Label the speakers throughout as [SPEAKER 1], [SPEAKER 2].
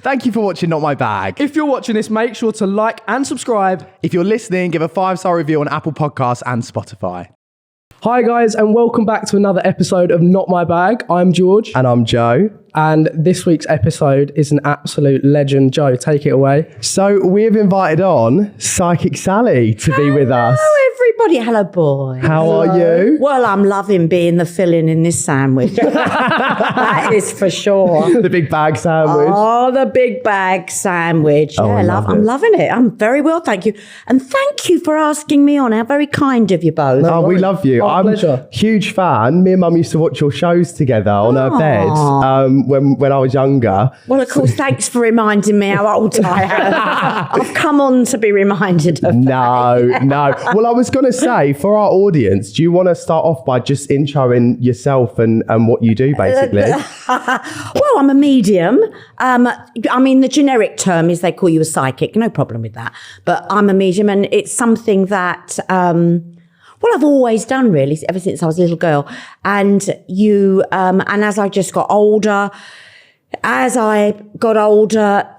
[SPEAKER 1] Thank you for watching Not My Bag.
[SPEAKER 2] If you're watching this, make sure to like and subscribe.
[SPEAKER 1] If you're listening, give a 5-star review on Apple Podcasts and Spotify.
[SPEAKER 2] Hi guys, and welcome back to another episode of Not My Bag. I'm George.
[SPEAKER 1] And I'm Joe.
[SPEAKER 2] And this week's episode is an absolute legend. Joe, take it away.
[SPEAKER 1] So we've invited on Psychic Sally to be with us.
[SPEAKER 3] Hello, everybody. Hello, boy.
[SPEAKER 1] How are you?
[SPEAKER 3] Well, I'm loving being the filling in this sandwich. That is for sure.
[SPEAKER 1] The big bag sandwich.
[SPEAKER 3] Oh, the big bag sandwich.
[SPEAKER 1] Oh,
[SPEAKER 3] Yeah, I'm loving it. I'm very well, thank you. And thank you for asking me on. How very kind of you both.
[SPEAKER 1] Oh, we love you.
[SPEAKER 2] Our
[SPEAKER 1] I'm
[SPEAKER 2] pleasure.
[SPEAKER 1] a huge fan. Me and Mum used to watch your shows together on her bed when I was younger.
[SPEAKER 3] Well, of course, thanks for reminding me how old I am. I've come on to be reminded of
[SPEAKER 1] No. Well, I was going to say, for our audience, do you want to start off by just introing yourself and what you do, basically?
[SPEAKER 3] Well, I'm a medium. I mean, the generic term is they call you a psychic. No problem with that. But I'm a medium, and it's something that, I've always done, really, ever since I was a little girl. And and as I just got older,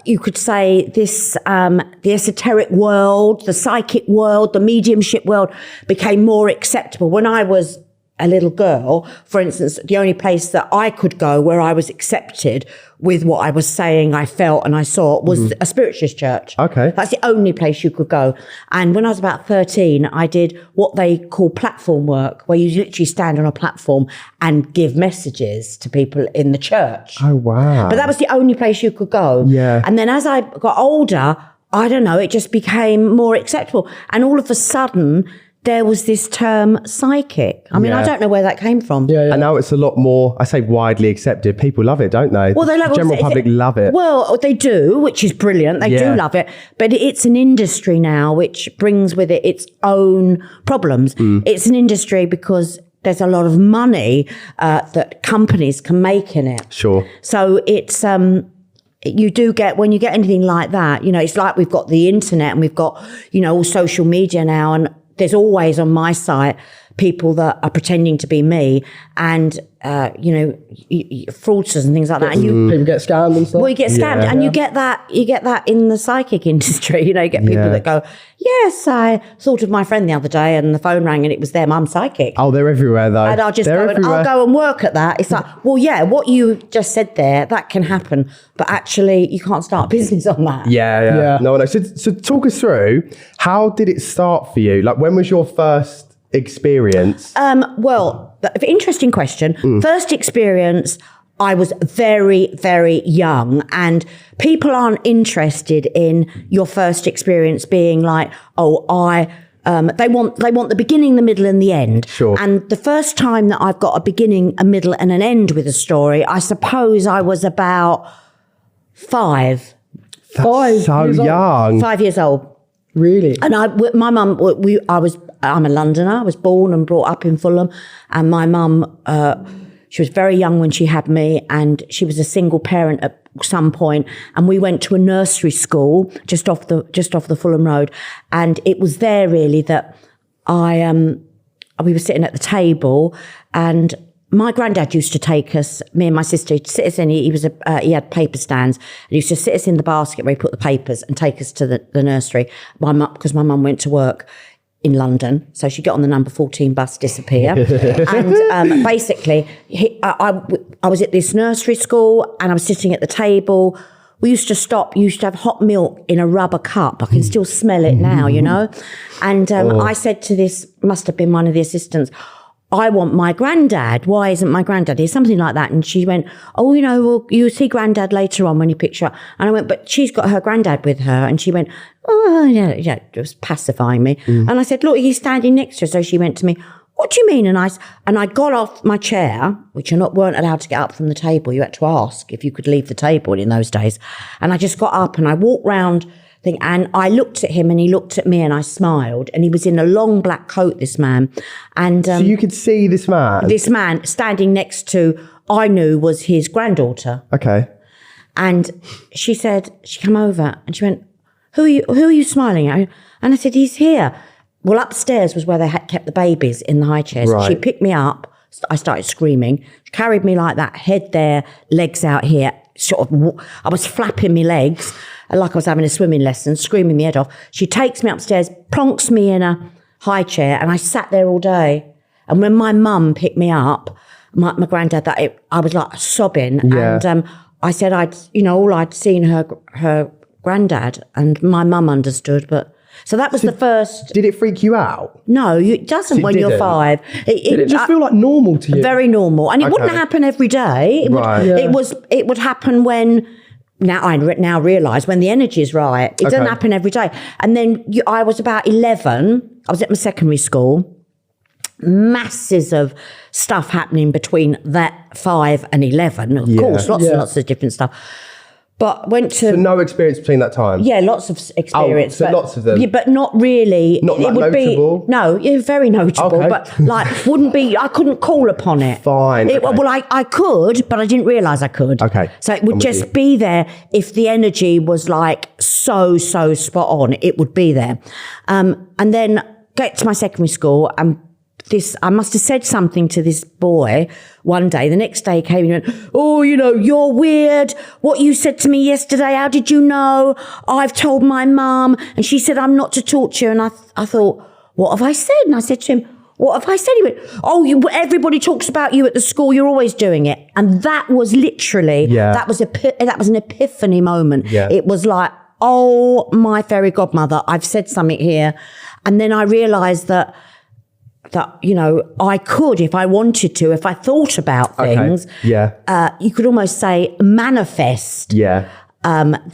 [SPEAKER 3] you could say this, the esoteric world, the psychic world, the mediumship world became more acceptable. When I was a little girl, for instance, the only place that I could go where I was accepted with what I was saying, I felt and I saw was a spiritualist church.
[SPEAKER 1] Okay.
[SPEAKER 3] That's the only place you could go. And when I was about 13, I did what they call platform work, where you literally stand on a platform and give messages to people in the church.
[SPEAKER 1] Oh, wow.
[SPEAKER 3] But that was the only place you could go.
[SPEAKER 1] Yeah.
[SPEAKER 3] And then as I got older, I don't know, it just became more acceptable. And all of a sudden, there was this term psychic. I mean, I don't know where that came from.
[SPEAKER 2] Yeah.
[SPEAKER 1] And now it's a lot more, I say, widely accepted. People love it, don't they?
[SPEAKER 3] Well, they love
[SPEAKER 1] the general public love it.
[SPEAKER 3] Well, they do, which is brilliant. They do love it. But it's an industry now which brings with it its own problems. It's an industry because there's a lot of money that companies can make in it.
[SPEAKER 1] Sure.
[SPEAKER 3] So it's... you do get, when you get anything like that, it's like we've got the internet and we've got, all social media now, and there's always on my site people that are pretending to be me, and fraudsters and things like that. And
[SPEAKER 2] people get scammed and stuff.
[SPEAKER 3] Well, you get scammed, and you get that in the psychic industry. You get people that go, "Yes, I thought of my friend the other day, and the phone rang, and it was them. I'm psychic."
[SPEAKER 1] Oh, they're everywhere though.
[SPEAKER 3] And I'll go and work at that. It's like, well, yeah, what you just said there, that can happen, but actually, you can't start a business on that.
[SPEAKER 1] Yeah. No. So talk us through, how did it start for you? Like, when was your first experience?
[SPEAKER 3] Interesting question. First experience, I was very, very young, and people aren't interested in your first experience being like, they want the beginning, the middle, and the end.
[SPEAKER 1] Sure.
[SPEAKER 3] And the first time that I've got a beginning, a middle, and an end with a story, I suppose I was about 5.
[SPEAKER 1] That's so young.
[SPEAKER 3] 5 years old.
[SPEAKER 2] Really?
[SPEAKER 3] And my mum, I'm a Londoner. I was born and brought up in Fulham, and my mum, she was very young when she had me, and she was a single parent at some point, and we went to a nursery school just off the Fulham Road, and it was there really that we were sitting at the table, and my granddad used to take us, me and my sister, he'd sit us in. He had paper stands. And he used to sit us in the basket where he put the papers and take us to the nursery. Because my mum went to work in London, so she'd get on the number 14 bus, disappear. And basically, I was at this nursery school, and I was sitting at the table. We used to stop. You used to have hot milk in a rubber cup. I can still smell it now, And I said to this, must have been one of the assistants, I want my granddad. Why isn't my granddad here? Something like that. And she went, well, you'll see granddad later on when you picture her. And I went, but she's got her granddad with her. And she went, it was pacifying me. And I said, look, he's standing next to her. So she went to me, what do you mean? And I got off my chair, which you weren't allowed to get up from the table. You had to ask if you could leave the table in those days. And I just got up and I walked round, and I looked at him and he looked at me, and I smiled, and he was in a long black coat, this man. And
[SPEAKER 1] so you could see this man?
[SPEAKER 3] This man standing next to, I knew was his granddaughter.
[SPEAKER 1] Okay.
[SPEAKER 3] And she came over and she went, who are you smiling at? And I said, he's here. Well, upstairs was where they had kept the babies in the high chairs.
[SPEAKER 1] Right.
[SPEAKER 3] She picked me up. I started screaming. She carried me like that, head there, legs out here. I was flapping my legs like I was having a swimming lesson, screaming my head off. She takes me upstairs, plonks me in a high chair, and I sat there all day. And when my mum picked me up, my granddad, I was like sobbing.
[SPEAKER 1] Yeah.
[SPEAKER 3] And I said I'd seen her granddad, and my mum understood, but. So that was the first.
[SPEAKER 1] Did it freak you out?
[SPEAKER 3] No, it doesn't when you're 5.
[SPEAKER 2] Did it just feel like normal to you?
[SPEAKER 3] Very normal. And it wouldn't happen every day. It would happen when, I now realise, when the energy is right. It doesn't happen every day. And then I was about 11. I was at my secondary school. Masses of stuff happening between that 5 and 11. Of course, lots and lots of different stuff. But went to...
[SPEAKER 1] So no experience between that time?
[SPEAKER 3] Yeah, lots of experience.
[SPEAKER 1] Oh, so lots of them?
[SPEAKER 3] Yeah, but not really.
[SPEAKER 1] Not like notable?
[SPEAKER 3] Very notable.
[SPEAKER 1] Okay.
[SPEAKER 3] But wouldn't be... I couldn't call upon it.
[SPEAKER 1] Fine.
[SPEAKER 3] Well, I could, but I didn't realise I could.
[SPEAKER 1] Okay.
[SPEAKER 3] So it would just be there if the energy was like so spot on. It would be there. And then get to my secondary school and I must have said something to this boy one day. The next day he came and went, "Oh, you're weird. What you said to me yesterday, how did you know? I've told my mum and she said I'm not to talk to you." And I thought, what have I said? And I said to him, what have I said? He went, "Oh, everybody talks about you at the school. You're always doing it." And that was literally, that was an epiphany moment.
[SPEAKER 1] Yeah.
[SPEAKER 3] It was like, oh, my fairy godmother, I've said something here. And then I realised that I could, if I wanted to, if I thought about things, you could almost say manifest the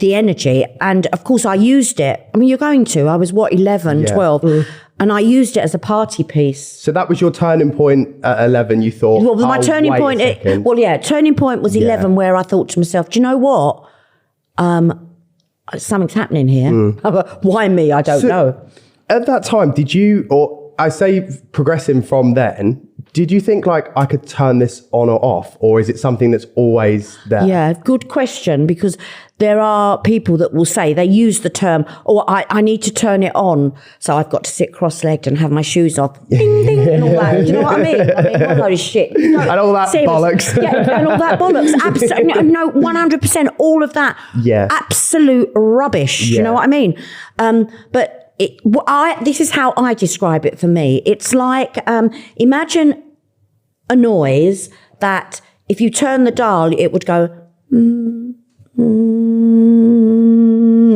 [SPEAKER 3] energy. And of course I used it. I mean, you're going to, I was 11, 12, and I used it as a party piece.
[SPEAKER 1] So that was your turning point at 11, you thought?
[SPEAKER 3] Well, my turning point, turning point was 11 where I thought to myself, do you know what? Something's happening here. Why me? I don't know.
[SPEAKER 1] At that time, did you, or I say progressing from then, did you think like I could turn this on or off, or is it something that's always there?
[SPEAKER 3] Yeah, good question, because there are people that will say, they use the term, I need to turn it on, so I've got to sit cross-legged and have my shoes off, ding, ding, and all that. Do you know what I mean? What a load of shit. No,
[SPEAKER 1] and all that bollocks.
[SPEAKER 3] Yeah, and all that bollocks. Absolutely. No, 100%, all of that.
[SPEAKER 1] Yeah.
[SPEAKER 3] Absolute rubbish. Yeah. Do you know what I mean? But this is how I describe it for me. It's like, imagine a noise that if you turn the dial, it would go,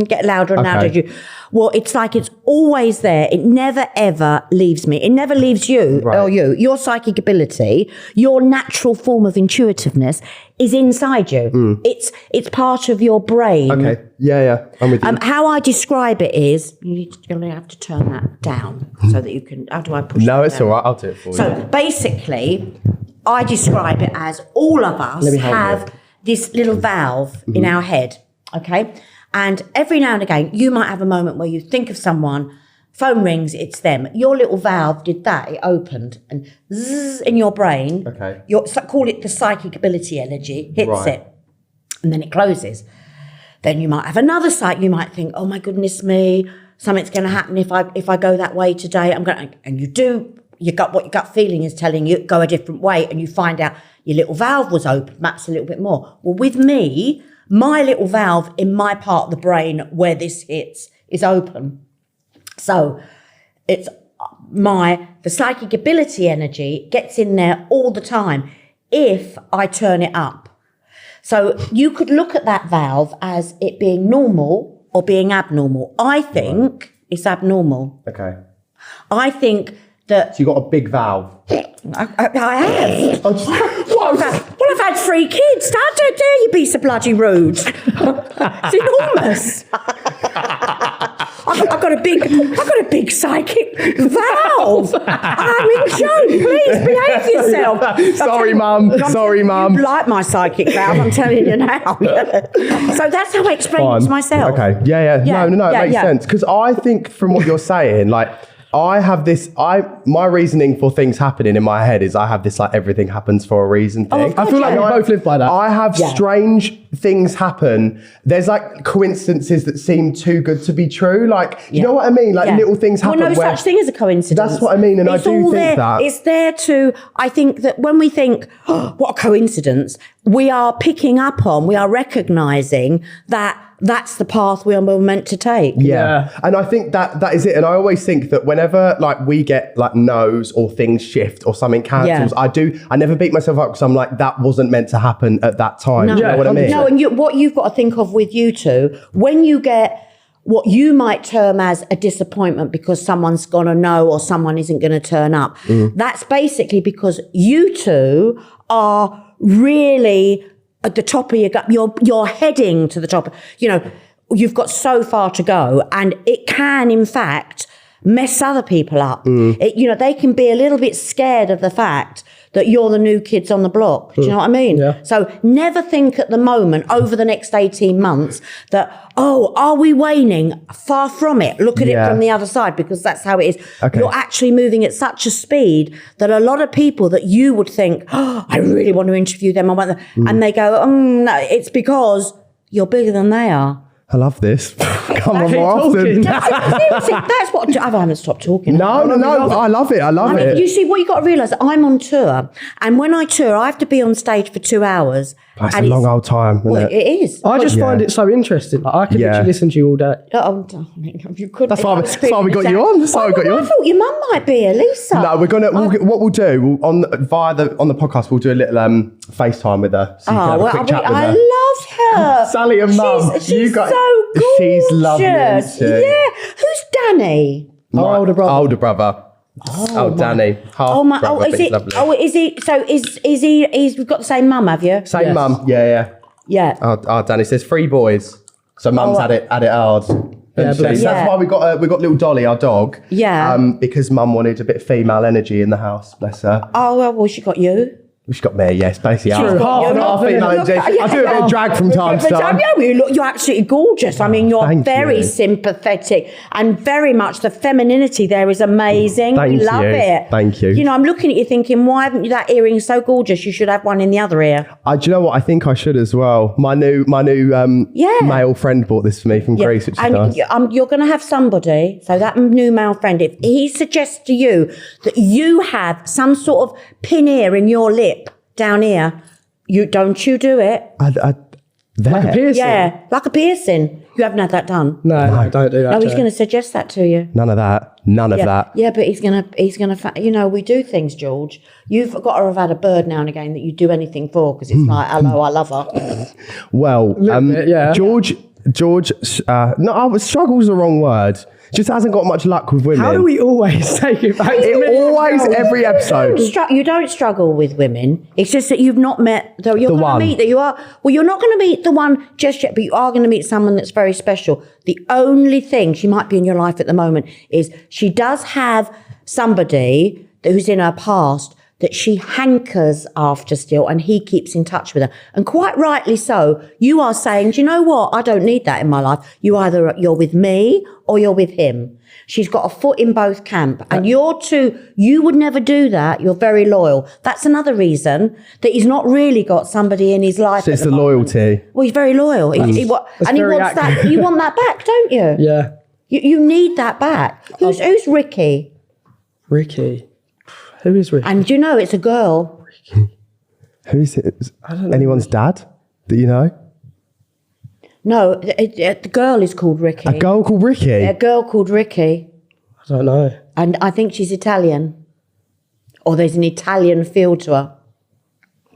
[SPEAKER 3] get louder and louder. Well, it's like it's always there. It never, ever leaves me. It never leaves you or you. Your psychic ability, your natural form of intuitiveness is inside you. It's part of your brain.
[SPEAKER 1] Okay. Yeah. I'm with you.
[SPEAKER 3] How I describe it is, you're going to have to turn that down so that you can, how do I push
[SPEAKER 1] No,
[SPEAKER 3] that
[SPEAKER 1] it's
[SPEAKER 3] down?
[SPEAKER 1] all right. I'll do it for you.
[SPEAKER 3] So basically, I describe it as all of us have this little valve in our head, okay? And every now and again, you might have a moment where you think of someone, phone rings, it's them. Your little valve did that, it opened, and zzz in your brain, call it the psychic ability energy, hits it, and then it closes. Then you might have another sight, you might think, oh my goodness me, something's going to happen if I go that way today, and you do, what your gut feeling is telling you, go a different way, and you find out your little valve was open, perhaps a little bit more. Well, with me, my little valve in my part of the brain where this hits is open. So it's the psychic ability energy gets in there all the time if I turn it up. So you could look at that valve as it being normal or being abnormal. I think it's abnormal.
[SPEAKER 1] Okay.
[SPEAKER 3] I think that...
[SPEAKER 1] So you got a big valve?
[SPEAKER 3] I have. Well, I've had 3 kids. How dare you be so bloody rude? It's enormous. I've got a big psychic valve. I'm in joke. Please behave yourself.
[SPEAKER 1] Sorry, Mum.
[SPEAKER 3] You like my psychic valve, I'm telling you now. So that's how I explain it to myself.
[SPEAKER 1] Okay. Yeah. No, it makes sense. Because I think from what you're saying, like, I have this, my reasoning for things happening in my head is I have this like everything happens for a reason thing.
[SPEAKER 2] I feel like we both live by that.
[SPEAKER 1] I have strange things happen, there's like coincidences that seem too good to be true. Like, you know what I mean? Like little things happen.
[SPEAKER 3] Well, no such thing as a coincidence.
[SPEAKER 1] That's what I mean. And
[SPEAKER 3] it's
[SPEAKER 1] I do
[SPEAKER 3] all
[SPEAKER 1] think
[SPEAKER 3] there.
[SPEAKER 1] that.
[SPEAKER 3] It's there to, I think that when we think, oh, what a coincidence, we are picking up on, we are recognizing that that's the path we are meant to take.
[SPEAKER 1] Yeah. And I think that is it. And I always think that whenever like we get like no's or things shift or something cancels, I never beat myself up because I'm like, that wasn't meant to happen at that time.
[SPEAKER 3] No.
[SPEAKER 1] Do you know what I mean?
[SPEAKER 3] No, and what you've got to think of with you two, when you get what you might term as a disappointment because someone's gonna know or someone isn't gonna turn up, that's basically because you two are really at the top of your gut. You're heading to the top. You know, you've got so far to go, and it can, in fact, mess other people up. They can be a little bit scared of the fact that you're the new kids on the block. Do you know what I mean?
[SPEAKER 2] Yeah.
[SPEAKER 3] So never think at the moment, over the next 18 months, that, oh, are we waning? Far from it. Look at it from the other side, because that's how it is.
[SPEAKER 1] Okay.
[SPEAKER 3] You're actually moving at such a speed that a lot of people that you would think, oh, I really want to interview them, and they go, no, it's because you're bigger than they are.
[SPEAKER 1] I love this. Come on
[SPEAKER 2] Keep
[SPEAKER 1] more often.
[SPEAKER 2] talking.
[SPEAKER 3] Seriously, that's what I haven't stopped talking.
[SPEAKER 1] No. I love it. I love it.
[SPEAKER 3] You see, what you got to realise, I'm on tour, and when I tour, I have to be on stage for 2 hours.
[SPEAKER 1] That's
[SPEAKER 3] and
[SPEAKER 1] a long old time, isn't
[SPEAKER 3] Well,
[SPEAKER 1] it?
[SPEAKER 3] it is.
[SPEAKER 2] I just find it so interesting. Like, I could
[SPEAKER 1] Yeah.
[SPEAKER 2] literally listen to you all day.
[SPEAKER 3] Oh, darling, you could.
[SPEAKER 1] That's why we got you on. That's why we got you on.
[SPEAKER 3] I thought your mum might be Elisa.
[SPEAKER 1] No, we're gonna. What we'll do on the podcast, we'll do a little FaceTime with her, so you can have a quick chat with her.
[SPEAKER 3] I love her.
[SPEAKER 1] Sally and Mum,
[SPEAKER 3] She's
[SPEAKER 1] so
[SPEAKER 3] gorgeous.
[SPEAKER 1] she's lovely. Isn't she?
[SPEAKER 3] Yeah. Who's Danny?
[SPEAKER 2] Our older brother.
[SPEAKER 1] Older brother. Danny. Half brother, but
[SPEAKER 3] Is
[SPEAKER 1] he's
[SPEAKER 3] it?
[SPEAKER 1] lovely.
[SPEAKER 3] Oh, is he? So is he? We've got the same mum, have you?
[SPEAKER 1] Same
[SPEAKER 2] Yes.
[SPEAKER 1] mum. Yeah.
[SPEAKER 3] Yeah.
[SPEAKER 1] Oh, Danny says 3 boys. So Mum's had it hard.
[SPEAKER 2] Yeah,
[SPEAKER 1] So
[SPEAKER 2] bless.
[SPEAKER 1] that's why we got little Dolly, our dog.
[SPEAKER 3] Yeah.
[SPEAKER 1] Because Mum wanted a bit of female energy in the house. Bless her.
[SPEAKER 3] Oh, well, she got you.
[SPEAKER 1] She's got me, yes, basically.
[SPEAKER 2] True.
[SPEAKER 1] Half female energy. I do a bit of drag from time to time.
[SPEAKER 3] You're absolutely gorgeous. I mean, you're
[SPEAKER 1] Thank
[SPEAKER 3] very
[SPEAKER 1] you.
[SPEAKER 3] sympathetic, and very much the femininity there is amazing.
[SPEAKER 1] Thank
[SPEAKER 3] we love
[SPEAKER 1] you.
[SPEAKER 3] it.
[SPEAKER 1] Thank you.
[SPEAKER 3] You know, I'm looking at you thinking, why haven't you that earring so gorgeous? You should have one in the other ear.
[SPEAKER 1] Do you know what? I think I should as well. My new male friend bought this for me from Greece, which is
[SPEAKER 3] and
[SPEAKER 1] nice.
[SPEAKER 3] you're going to have somebody, so that new male friend, if he suggests to you that you have some sort of pin ear in your lip down here, don't you do it.
[SPEAKER 1] There.
[SPEAKER 2] Like a piercing?
[SPEAKER 3] Yeah, like a piercing. You haven't had that done.
[SPEAKER 2] No, don't do that.
[SPEAKER 3] No, he's
[SPEAKER 2] Joe.
[SPEAKER 3] going to suggest that to you.
[SPEAKER 1] None of that. None of that.
[SPEAKER 3] Yeah, but he's gonna, we do things, George. You've got to have had a bird now and again that you do anything for, because it's like, hello, I love her.
[SPEAKER 1] Well,
[SPEAKER 2] bit, yeah.
[SPEAKER 1] George, struggle's the wrong word. Just hasn't got much luck with women.
[SPEAKER 2] How do we always take it back to me?
[SPEAKER 1] Always, every episode.
[SPEAKER 3] You don't struggle with women. It's just that you've not met. You're going
[SPEAKER 1] one.
[SPEAKER 3] to meet that you are. Well, you're not going to meet the one just yet, but you are going to meet someone that's very special. The only thing she might be in your life at the moment is she does have somebody who's in her past that she hankers after still, and he keeps in touch with her. And quite rightly so. You are saying, do you know what? I don't need that in my life. You're with me or you're with him. She's got a foot in both camp. And you would never do that. You're very loyal. That's another reason that he's not really got somebody in his life.
[SPEAKER 1] So it's the loyalty.
[SPEAKER 3] Well, he's very loyal. And he wants that. You want that back, don't you?
[SPEAKER 2] Yeah.
[SPEAKER 3] You need that back. Who's Ricky?
[SPEAKER 2] Ricky. Who is Ricky?
[SPEAKER 3] And you know it's a girl.
[SPEAKER 1] Who is it?
[SPEAKER 2] I don't know.
[SPEAKER 1] Anyone's dad that you know?
[SPEAKER 3] No, the girl is called Ricky.
[SPEAKER 1] A girl called Ricky?
[SPEAKER 3] A girl called Ricky.
[SPEAKER 2] I don't know.
[SPEAKER 3] And I think she's Italian. Or there's an Italian feel to her.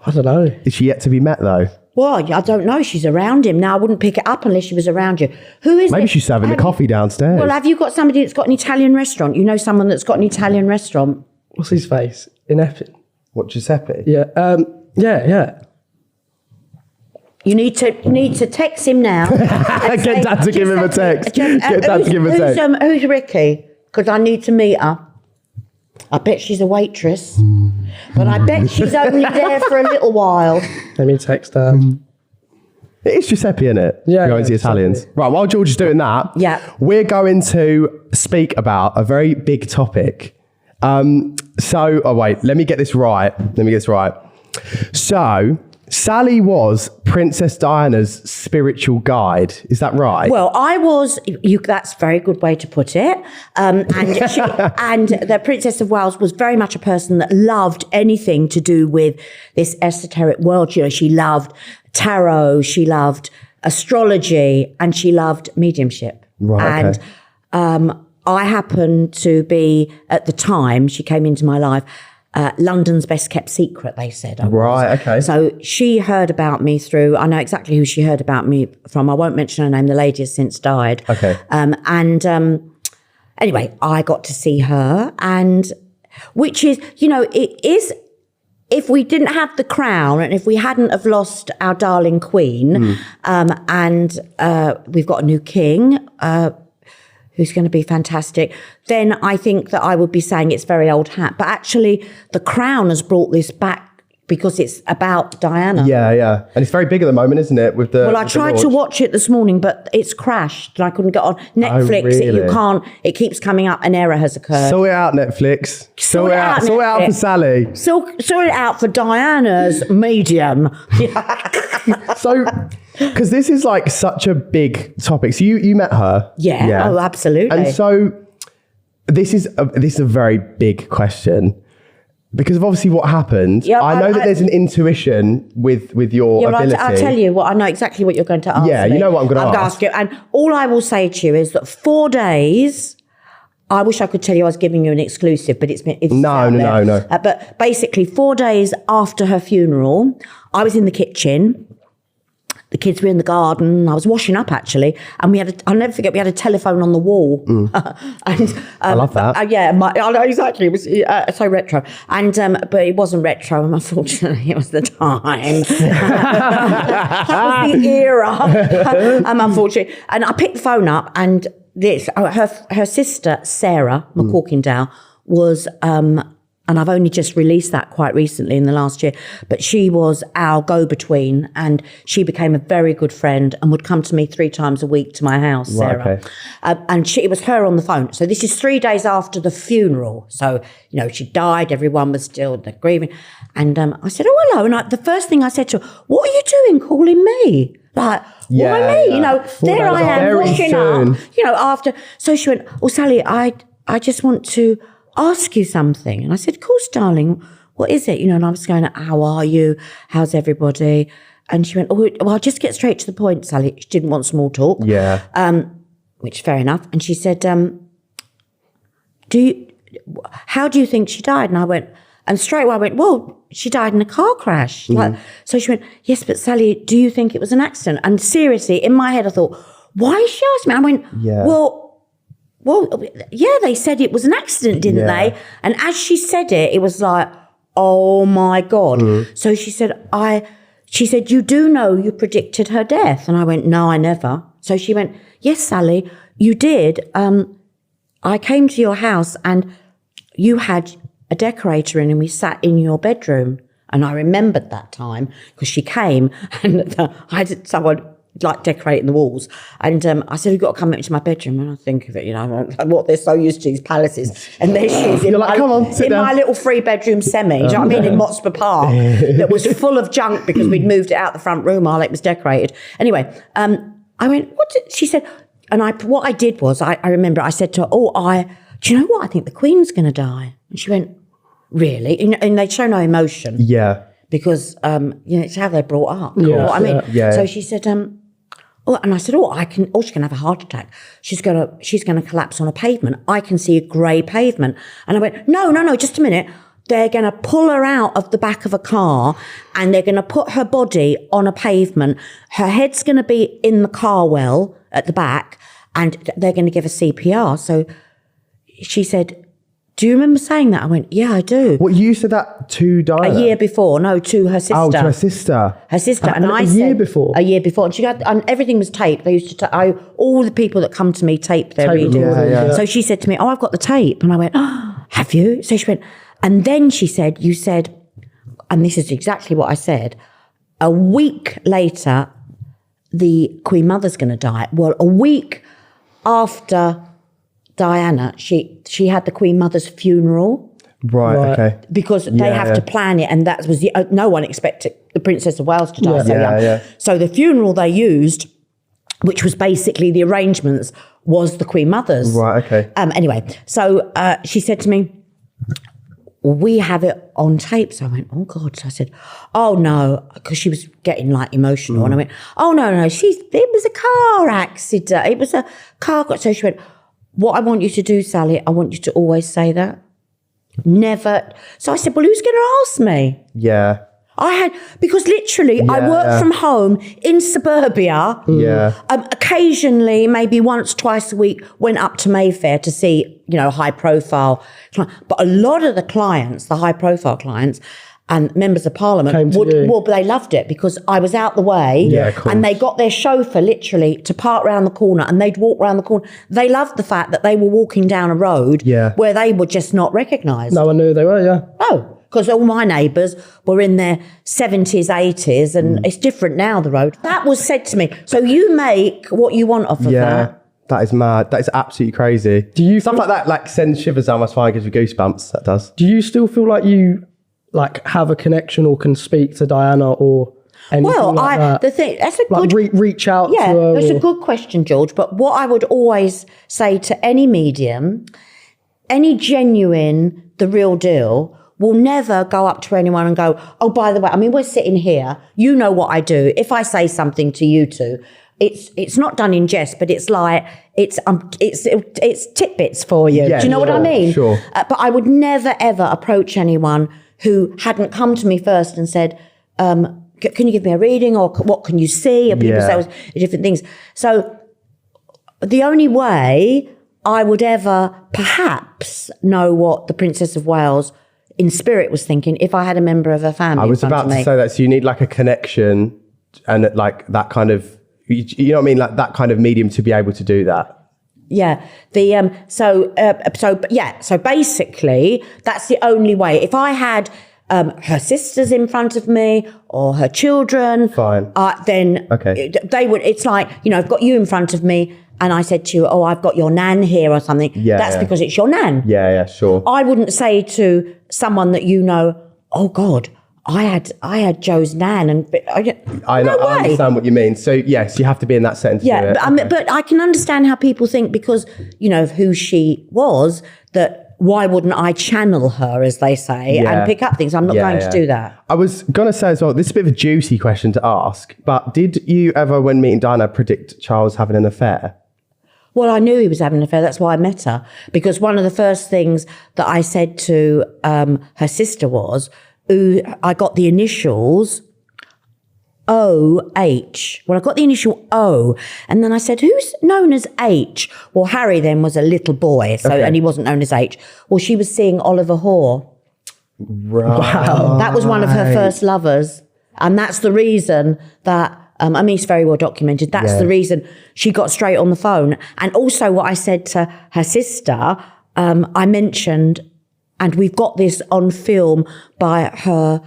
[SPEAKER 2] I don't know.
[SPEAKER 1] Is she yet to be met though?
[SPEAKER 3] Well, I don't know. She's around him. Now, I wouldn't pick it up unless she was around you. Who is
[SPEAKER 1] Maybe
[SPEAKER 3] it?
[SPEAKER 1] she's serving the coffee downstairs.
[SPEAKER 3] Well, have you got somebody that's got an Italian restaurant? You know someone that's got an Italian restaurant?
[SPEAKER 2] What's his face? In Epping.
[SPEAKER 1] What, Giuseppe?
[SPEAKER 2] Yeah. Yeah.
[SPEAKER 3] You need to text him now. and
[SPEAKER 1] Get Dad to give him a text. Get Dad to give him a text.
[SPEAKER 3] Who's Ricky? Because I need to meet her. I bet she's a waitress. But I bet she's only there for a little while.
[SPEAKER 2] Let me text her.
[SPEAKER 1] It is Giuseppe, isn't it?
[SPEAKER 2] Yeah,
[SPEAKER 1] Going to the Italians.
[SPEAKER 2] Giuseppe.
[SPEAKER 1] Right, while George is doing that, we're going to speak about a very big topic. Let me get this right. So, Sally was Princess Diana's spiritual guide. Is that right?
[SPEAKER 3] Well, I was. That's a very good way to put it. And the Princess of Wales was very much a person that loved anything to do with this esoteric world. You know, she loved tarot, she loved astrology, and she loved mediumship.
[SPEAKER 1] Right.
[SPEAKER 3] And I happened to be, at the time she came into my life, London's best kept secret, they said.
[SPEAKER 1] Right, okay.
[SPEAKER 3] So she heard about me through, I know exactly who she heard about me from. I won't mention her name. The lady has since died.
[SPEAKER 1] Okay.
[SPEAKER 3] Anyway, I got to see her, and which is, you know, it is, if we didn't have the crown and if we hadn't have lost our darling queen, and we've got a new king, who's going to be fantastic, then I think that I would be saying it's very old hat. But actually, the crown has brought this back because it's about Diana.
[SPEAKER 1] Yeah. And it's very big at the moment, isn't it? With the
[SPEAKER 3] Well, I tried to watch it this morning, but it's crashed and I couldn't get on Netflix.
[SPEAKER 1] really?
[SPEAKER 3] You can't. It keeps coming up. An error has occurred.
[SPEAKER 1] Sort it out, Netflix. Sort it out
[SPEAKER 3] Netflix.
[SPEAKER 1] for Sally.
[SPEAKER 3] Sort it out for Diana's medium.
[SPEAKER 1] So, because this is like such a big topic. So you met her.
[SPEAKER 3] Yeah. Oh, absolutely.
[SPEAKER 1] And so this is a very big question. Because of obviously what happened, I know that there's an intuition with your ability.
[SPEAKER 3] I'll tell you what, I know exactly what you're going to ask.
[SPEAKER 1] Yeah, you know what I'm going to ask.
[SPEAKER 3] You. And all I will say to you is that 4 days, I wish I could tell you I was giving you an exclusive, but it's
[SPEAKER 1] No.
[SPEAKER 3] But basically 4 days after her funeral, I was in the kitchen. The kids were in the garden. I was washing up actually, and I'll never forget, we had a telephone on the wall.
[SPEAKER 1] And, I love that.
[SPEAKER 3] I know exactly. It was so retro, and but it wasn't retro. And unfortunately, it was the time. That was the era. Unfortunately, and I picked the phone up, and her sister Sarah McCorkindale was. And I've only just released that quite recently in the last year, but she was our go-between, and she became a very good friend and would come to me 3 times a week to my house, Sarah.
[SPEAKER 1] Right, okay.
[SPEAKER 3] And it was her on the phone. So this is 3 days after the funeral. So, you know, she died, everyone was still grieving. And I said, oh, hello. And the first thing I said to her, what are you doing calling me? Like, why me?
[SPEAKER 1] Yeah.
[SPEAKER 3] You know, there I am washing up, you know, after. So she went, oh, Sally, I just want to ask you something. And I said, of course, darling, what is it? You know, and I was going, how are you? How's everybody? And she went, oh, well, I'll just get straight to the point, Sally. She didn't want small talk.
[SPEAKER 1] Yeah.
[SPEAKER 3] Which, fair enough. And she said, how do you think she died? And I went, and straight away I went, well, she died in a car crash. Like, so she went, yes, but Sally, do you think it was an accident? And seriously, in my head, I thought, why is she asking me? I went, well, yeah, they said it was an accident, didn't they? And as she said it, it was like, oh my God. So she said, you do know you predicted her death? And I went, no, I never. So she went, yes, Sally, you did. I came to your house and you had a decorator in and we sat in your bedroom. And I remembered that time because she came and I had someone like decorating the walls. And I said, you've got to come into my bedroom. And I think of it, you know, what they're so used to, these palaces. And there she is in, my little 3-bedroom semi, do you know what I mean, in Motspur Park, that was full of junk because we'd moved it out the front room while it was decorated. Anyway, I went, she said, and what I did was, I remember I said to her, do you know what? I think the Queen's going to die. And she went, really? And they show no emotion.
[SPEAKER 1] Yeah.
[SPEAKER 3] Because, you know, it's how they're brought up. You know what I mean?
[SPEAKER 1] Yeah.
[SPEAKER 3] So she said, and I said, she can have a heart attack. She's gonna collapse on a pavement. I can see a grey pavement. And I went, no, just a minute. They're going to pull her out of the back of a car and they're going to put her body on a pavement. Her head's going to be in the car well at the back and they're going to give her CPR. So she said, do you remember saying that? I went, yeah, I do.
[SPEAKER 1] What, you said that to Diana?
[SPEAKER 3] A year before. No, to her sister.
[SPEAKER 1] Oh, to her sister.
[SPEAKER 3] Her sister. And I
[SPEAKER 2] said... A year before?
[SPEAKER 3] A year before. And she got, and everything was taped. They used to, all the people that come to me tape their readings.
[SPEAKER 1] Yeah.
[SPEAKER 3] So she said to me, I've got the tape. And I went, have you? So she went, and then she said, you said, and this is exactly what I said, a week later, the Queen Mother's going to die. Well, a week after Diana, she had the Queen Mother's funeral.
[SPEAKER 1] Right. Okay.
[SPEAKER 3] Because they have to plan it, and that was no one expected the Princess of Wales to die so young.
[SPEAKER 1] Yeah.
[SPEAKER 3] So the funeral they used, which was basically the arrangements, was the Queen Mother's.
[SPEAKER 1] Right. Okay.
[SPEAKER 3] Anyway, so she said to me, we have it on tape. So I went, oh God. So I said, oh no, because she was getting like emotional. And I went, oh no, it was a car accident. It was a car. So she went, what I want you to do, Sally, I want you to always say that. Never. So I said, well, who's going to ask me?
[SPEAKER 1] Yeah.
[SPEAKER 3] Because literally I worked from home in suburbia.
[SPEAKER 1] Yeah.
[SPEAKER 3] Occasionally, maybe once, twice a week, went up to Mayfair to see, high profile. But a lot of the clients, the high profile clients and members of parliament, they loved it because I was out the way and they got their chauffeur literally to park around the corner and they'd walk around the corner. They loved the fact that they were walking down a road where they were just not recognised.
[SPEAKER 2] No one knew they were,
[SPEAKER 3] No. Because all my neighbours were in their 70s, 80s, and it's different now, the road. That was said to me. So you make what you want off of that.
[SPEAKER 1] Yeah, that is mad. That is absolutely crazy.
[SPEAKER 2] Do you
[SPEAKER 1] Stuff like that, like, sends shivers down my spine, gives me goosebumps. That does.
[SPEAKER 2] Do you still feel like you, have a connection or can speak to Diana or anything like that?
[SPEAKER 3] The thing, that's a good...
[SPEAKER 2] reach out to her?
[SPEAKER 3] That's a good question, George. But what I would always say to any medium, any genuine, the real deal... will never go up to anyone and go, oh, by the way, we're sitting here. You know what I do. If I say something to you two, it's not done in jest, but it's like, it's tidbits for you.
[SPEAKER 1] Yeah,
[SPEAKER 3] do you know what I mean?
[SPEAKER 1] Sure.
[SPEAKER 3] But I would never, ever approach anyone who hadn't come to me first and said, can you give me a reading or what can you see? And people say different things. So the only way I would ever perhaps know what the Princess of Wales in spirit was thinking if I had a member of her family.
[SPEAKER 1] I was about to say that. So you need like a connection and like that kind of, you know what I mean? Like that kind of medium to be able to do that.
[SPEAKER 3] Yeah. So basically that's the only way. If I had her sisters in front of me or her children,
[SPEAKER 1] fine.
[SPEAKER 3] Then they would, it's like, I've got you in front of me and I said to you, oh, I've got your nan here or something. Yeah, that's because it's your nan.
[SPEAKER 1] Yeah, sure.
[SPEAKER 3] I wouldn't say to someone that oh God, I had Joe's nan, and
[SPEAKER 1] I understand what you mean. So yes, you have to be in that setting to do it.
[SPEAKER 3] But I can understand how people think because of who she was. That why wouldn't I channel her, as they say, and pick up things? I'm not going to do that.
[SPEAKER 1] I was gonna say as well. This is a bit of a juicy question to ask, but did you ever, when meeting Diana, predict Charles having an affair?
[SPEAKER 3] Well, I knew he was having an affair. That's why I met her. Because one of the first things that I said to her sister was, I got the initials O-H. Well, I got the initial O. And then I said, who's known as H? Well, Harry then was a little boy, and he wasn't known as H. Well, she was seeing Oliver Hoare.
[SPEAKER 1] Right.
[SPEAKER 3] Wow. That was one of her first lovers. And that's the reason that... it's very well documented. That's the reason she got straight on the phone. And also what I said to her sister, I mentioned, and we've got this on film by her,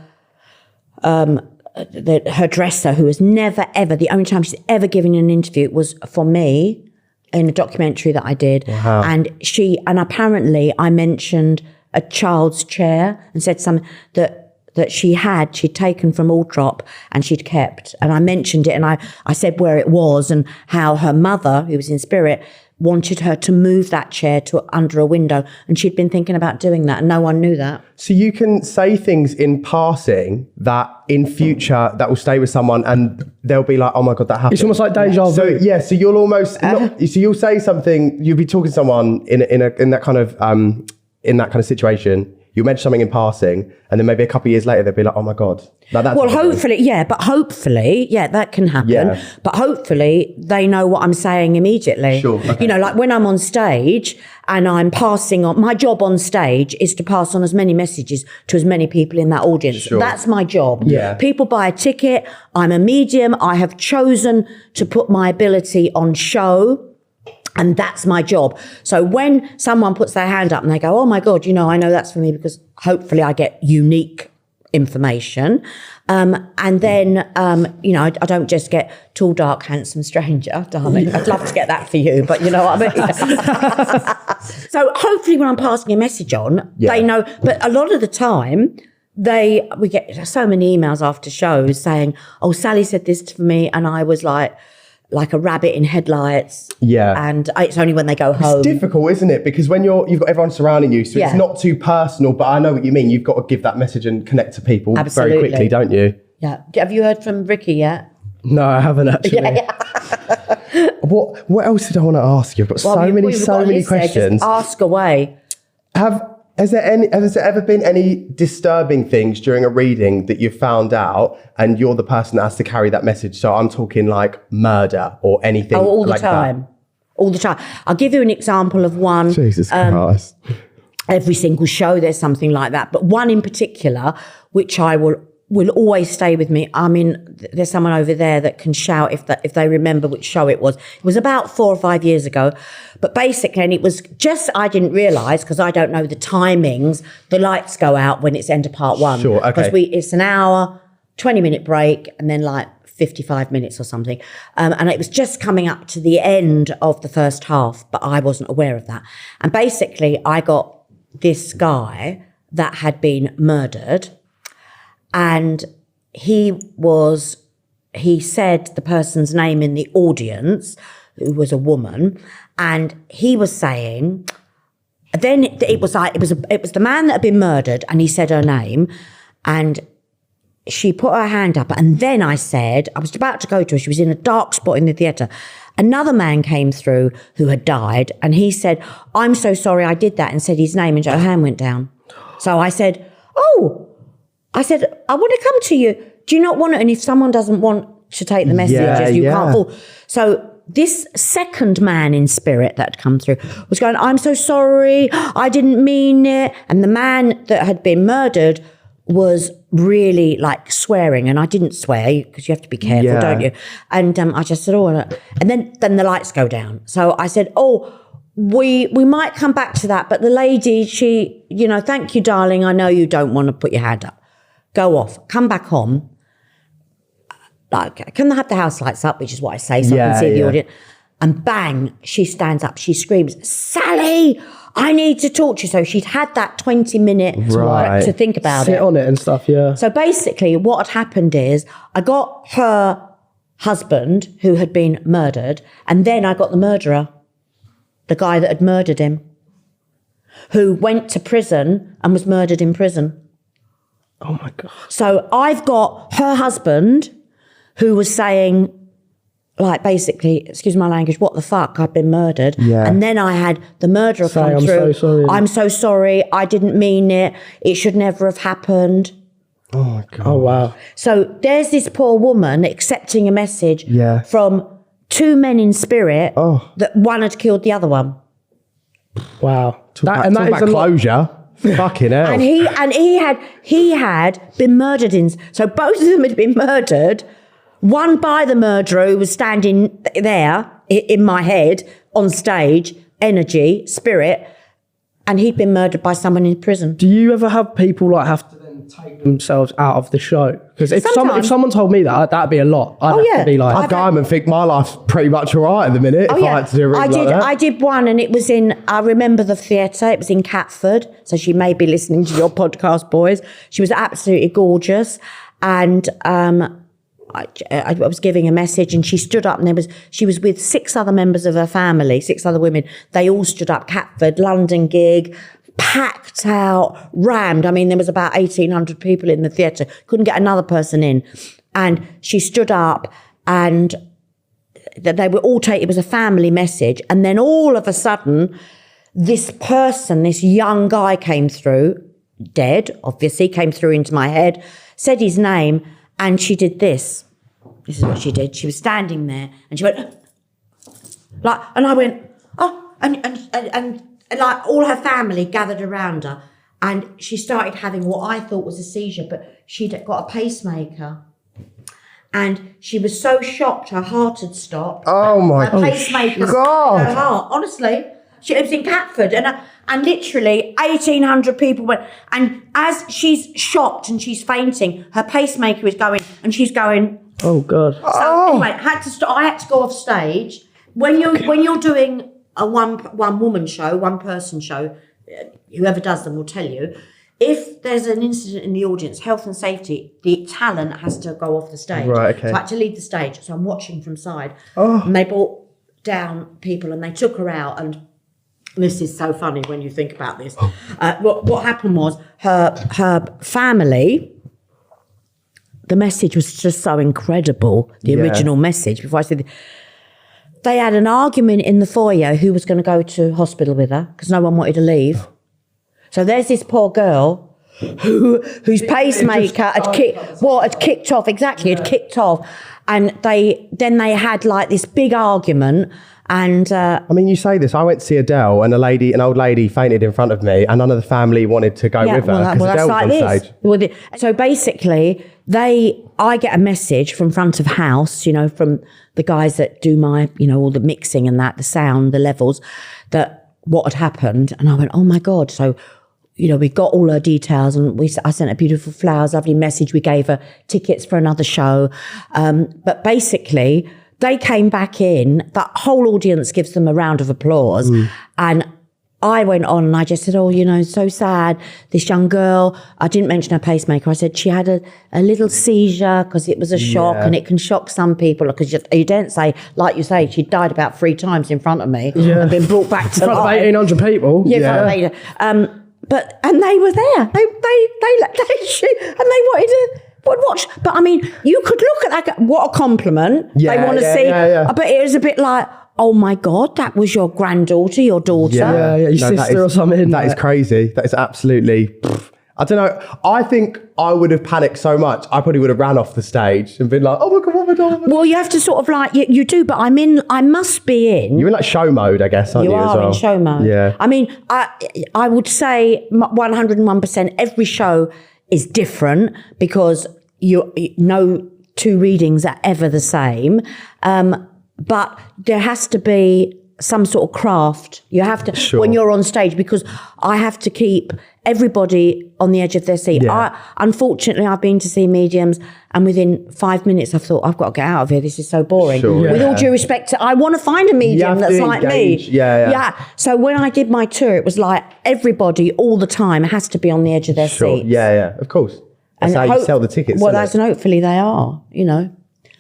[SPEAKER 3] her dresser, who has never, ever, the only time she's ever given an interview was for me in a documentary that I did.
[SPEAKER 1] Wow.
[SPEAKER 3] And apparently I mentioned a child's chair and said something that she'd taken from Altrop and she'd kept. And I mentioned it and I said where it was and how her mother, who was in spirit, wanted her to move that chair to under a window. And she'd been thinking about doing that and no one knew that.
[SPEAKER 1] So you can say things in passing that in future that will stay with someone and they'll be like, oh my God, that happened.
[SPEAKER 2] It's almost like deja vu.
[SPEAKER 1] So you'll almost, so you'll say something, you'll be talking to someone in that kind of situation. You'll mention something in passing, and then maybe a couple of years later, they'll be like, oh my God. That's
[SPEAKER 3] hopefully, that can happen.
[SPEAKER 1] Yeah.
[SPEAKER 3] But hopefully, they know what I'm saying immediately.
[SPEAKER 1] Sure. Okay.
[SPEAKER 3] Like when I'm on stage and I'm passing on, my job on stage is to pass on as many messages to as many people in that audience.
[SPEAKER 1] Sure.
[SPEAKER 3] That's my job.
[SPEAKER 1] Yeah.
[SPEAKER 3] People buy a ticket. I'm a medium. I have chosen to put my ability on show. And that's my job. So when someone puts their hand up and they go, oh my God, I know that's for me because hopefully I get unique information. And then, I don't just get tall, dark, handsome stranger, darling. I'd love to get that for you, but you know what I mean? So hopefully when I'm passing a message on, they know. But a lot of the time, we get so many emails after shows saying, oh, Sally said this to me and I was like a rabbit in headlights. Yeah. And it's only when they go home.
[SPEAKER 1] It's difficult, isn't it? Because when you've got everyone surrounding you, so it's not too personal, but I know what you mean. You've got to give that message and connect to people very quickly, don't you?
[SPEAKER 3] Yeah. Have you heard from Ricky yet?
[SPEAKER 2] No, I haven't actually.
[SPEAKER 1] What else did I want to ask you? I've got so many questions.
[SPEAKER 3] Just ask away.
[SPEAKER 1] Has there ever been any disturbing things during a reading that you found out and you're the person that has to carry that message? So I'm talking like murder or anything like that.
[SPEAKER 3] All the time. All the time. I'll give you an example of one.
[SPEAKER 1] Jesus Christ.
[SPEAKER 3] Every single show there's something like that. But one in particular, which I will always stay with me. I mean, there's someone over there that can shout if they remember which show it was. It was about 4 or 5 years ago. But basically, and it was just, I didn't realise, because I don't know the timings, the lights go out when it's end of part one.
[SPEAKER 1] Sure, okay.
[SPEAKER 3] Because it's an hour, 20-minute break, and then like 55 minutes or something. And it was just coming up to the end of the first half, but I wasn't aware of that. And basically, I got this guy that had been murdered. And he said the person's name in the audience, who was a woman, and he was saying, then it was the man that had been murdered, and he said her name, and she put her hand up, and then I was about to go to her, she was in a dark spot in the theatre. Another man came through who had died, and he said, I'm so sorry I did that, and said his name, and her hand went down. So I said, I want to come to you. Do you not want it? And if someone doesn't want to take the messages, you can't fall. So this second man in spirit that had come through was going, I'm so sorry, I didn't mean it. And the man that had been murdered was really like swearing, and I didn't swear because you have to be careful, don't you? And I just said, and then the lights go down. So I said, we might come back to that, but the lady, she, thank you, darling. I know you don't want to put your hand up. Go off, come back on. Like, can they have the house lights up, which is what I say, so I can see the audience. And bang, she stands up, she screams, Sally, I need to talk to you. So she'd had that 20-minute to think about it.
[SPEAKER 2] Sit on it and stuff, yeah.
[SPEAKER 3] So basically what had happened is I got her husband who had been murdered, and then I got the murderer, the guy that had murdered him, who went to prison and was murdered in prison.
[SPEAKER 2] Oh my God.
[SPEAKER 3] So I've got her husband who was saying, like, basically, excuse my language, what the fuck, I've been murdered. Yeah. And then I had the murderer come through. I'm so sorry, I didn't mean it. It should never have happened.
[SPEAKER 1] Oh my God.
[SPEAKER 2] Oh wow.
[SPEAKER 3] So there's this poor woman accepting a message from two men in spirit that one had killed the other one.
[SPEAKER 2] Wow.
[SPEAKER 1] That is about closure. Fucking hell.
[SPEAKER 3] And he had been murdered so both of them had been murdered, one by the murderer who was standing there in my head on stage, energy, spirit, and he'd been murdered by someone in prison.
[SPEAKER 2] Do you ever have people like have to then take themselves out of the show? Because if someone told me that'd be a lot. I'd have to be like,
[SPEAKER 1] I'd go home and think my life's pretty much all right at the minute if I had to do a reading like that.
[SPEAKER 3] I did one, and it was I remember the theatre, it was in Catford, so she may be listening to your podcast, boys. She was absolutely gorgeous, and I was giving a message, and she stood up, and she was with 6 other members of her family, 6 other women. They all stood up, Catford, London gig, packed out, rammed. I mean, there was about 1,800 people in the theatre. Couldn't get another person in. And she stood up, and they were all it was a family message. And then all of a sudden, this young guy came through, dead, obviously, came through into my head, said his name, and she did this. This is what she did. She was standing there, and she went, like, and I went, and like all her family gathered around her, and she started having what I thought was a seizure, but she'd got a pacemaker. And she was so shocked, her heart had stopped.
[SPEAKER 1] Oh my
[SPEAKER 3] God. Her pacemaker stopped her heart, honestly. She lives in Catford, and literally 1,800 people went. And as she's shocked and she's fainting, her pacemaker is going, and she's going.
[SPEAKER 2] Oh God.
[SPEAKER 3] So anyway, I had to go off stage. When you're doing a one woman show, one person show, whoever does them will tell you. If there's an incident in the audience, health and safety, the talent has to go off the stage.
[SPEAKER 1] Right, okay.
[SPEAKER 3] So I had to leave the stage. So I'm watching from side. And they brought down people and they took her out. And this is so funny when you think about this. What happened was her family, the message was just so incredible, the original message. Before I said, they had an argument in the foyer who was going to go to hospital with her because no one wanted to leave. So there's this poor girl whose pacemaker had kicked off, and they had like this big argument. And
[SPEAKER 1] I mean, you say this. I went to see Adele, and an old lady, fainted in front of me, and none of the family wanted to go with her because Adele was on stage.
[SPEAKER 3] So basically, I get a message from front of house, from the guys that do my, all the mixing and that, the sound, the levels, that what had happened, and I went, oh my God. So, we got all her details, and I sent her beautiful flowers, lovely message. We gave her tickets for another show. But basically, they came back in, that whole audience gives them a round of applause. And I went on and I just said, so sad. This young girl, I didn't mention her pacemaker. I said she had a little seizure because it was a shock, and it can shock some people. Because you don't say, like you say, she died about 3 times in front of me and been brought back to life.
[SPEAKER 2] In front of 1,800 people.
[SPEAKER 3] Yeah. And they were there. They wanted to watch. But I mean, you could look at that. What a compliment. They want to see. But it was a bit like, oh my God, that was your granddaughter, your daughter.
[SPEAKER 2] Your sister or something.
[SPEAKER 1] That is crazy. That is absolutely. I don't know. I think I would have panicked so much. I probably would have ran off the stage and been like, "Oh my God, what have I done?"
[SPEAKER 3] Well, you have to sort of like you do, but I must be in.
[SPEAKER 1] You're in like show mode, I guess, aren't you?
[SPEAKER 3] You
[SPEAKER 1] as
[SPEAKER 3] are
[SPEAKER 1] well?
[SPEAKER 3] in show mode.
[SPEAKER 1] Yeah.
[SPEAKER 3] I mean, I would say 101%. Every show is different because no 2 readings are ever the same. But there has to be some sort of craft. You have to when you're on stage, because I have to keep everybody on the edge of their seat. Unfortunately, I've been to see mediums, and within 5 minutes, I've thought, I've got to get out of here. This is so boring. With all due respect, I want to find a medium that's like me. So when I did my tour, it was like everybody all the time has to be on the edge of their seat.
[SPEAKER 1] Yeah, of course. That's how you sell the tickets.
[SPEAKER 3] Well, and hopefully they are.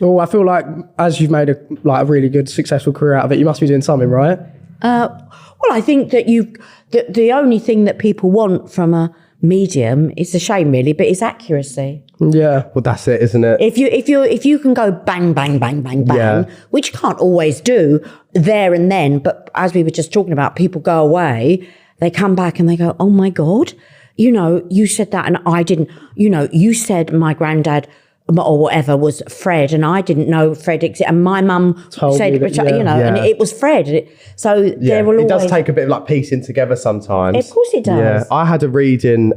[SPEAKER 2] Well, I feel like as you've made a really good, successful career out of it, you must be doing something, right?
[SPEAKER 3] Well, I think that the only thing that people want from a medium, it's a shame really, but it's accuracy.
[SPEAKER 2] Yeah.
[SPEAKER 1] Well, that's it, isn't it?
[SPEAKER 3] If you can go bang, bang, bang, bang, bang, which you can't always do there and then, but as we were just talking about, people go away, they come back and they go, oh my God, you said that and I didn't, you said my granddad or whatever was Fred, and I didn't know Fred existed, and my mum said, and it was Fred. So there will always...
[SPEAKER 1] It does take a bit of like piecing together sometimes.
[SPEAKER 3] Of course it does.
[SPEAKER 1] Yeah, I had a reading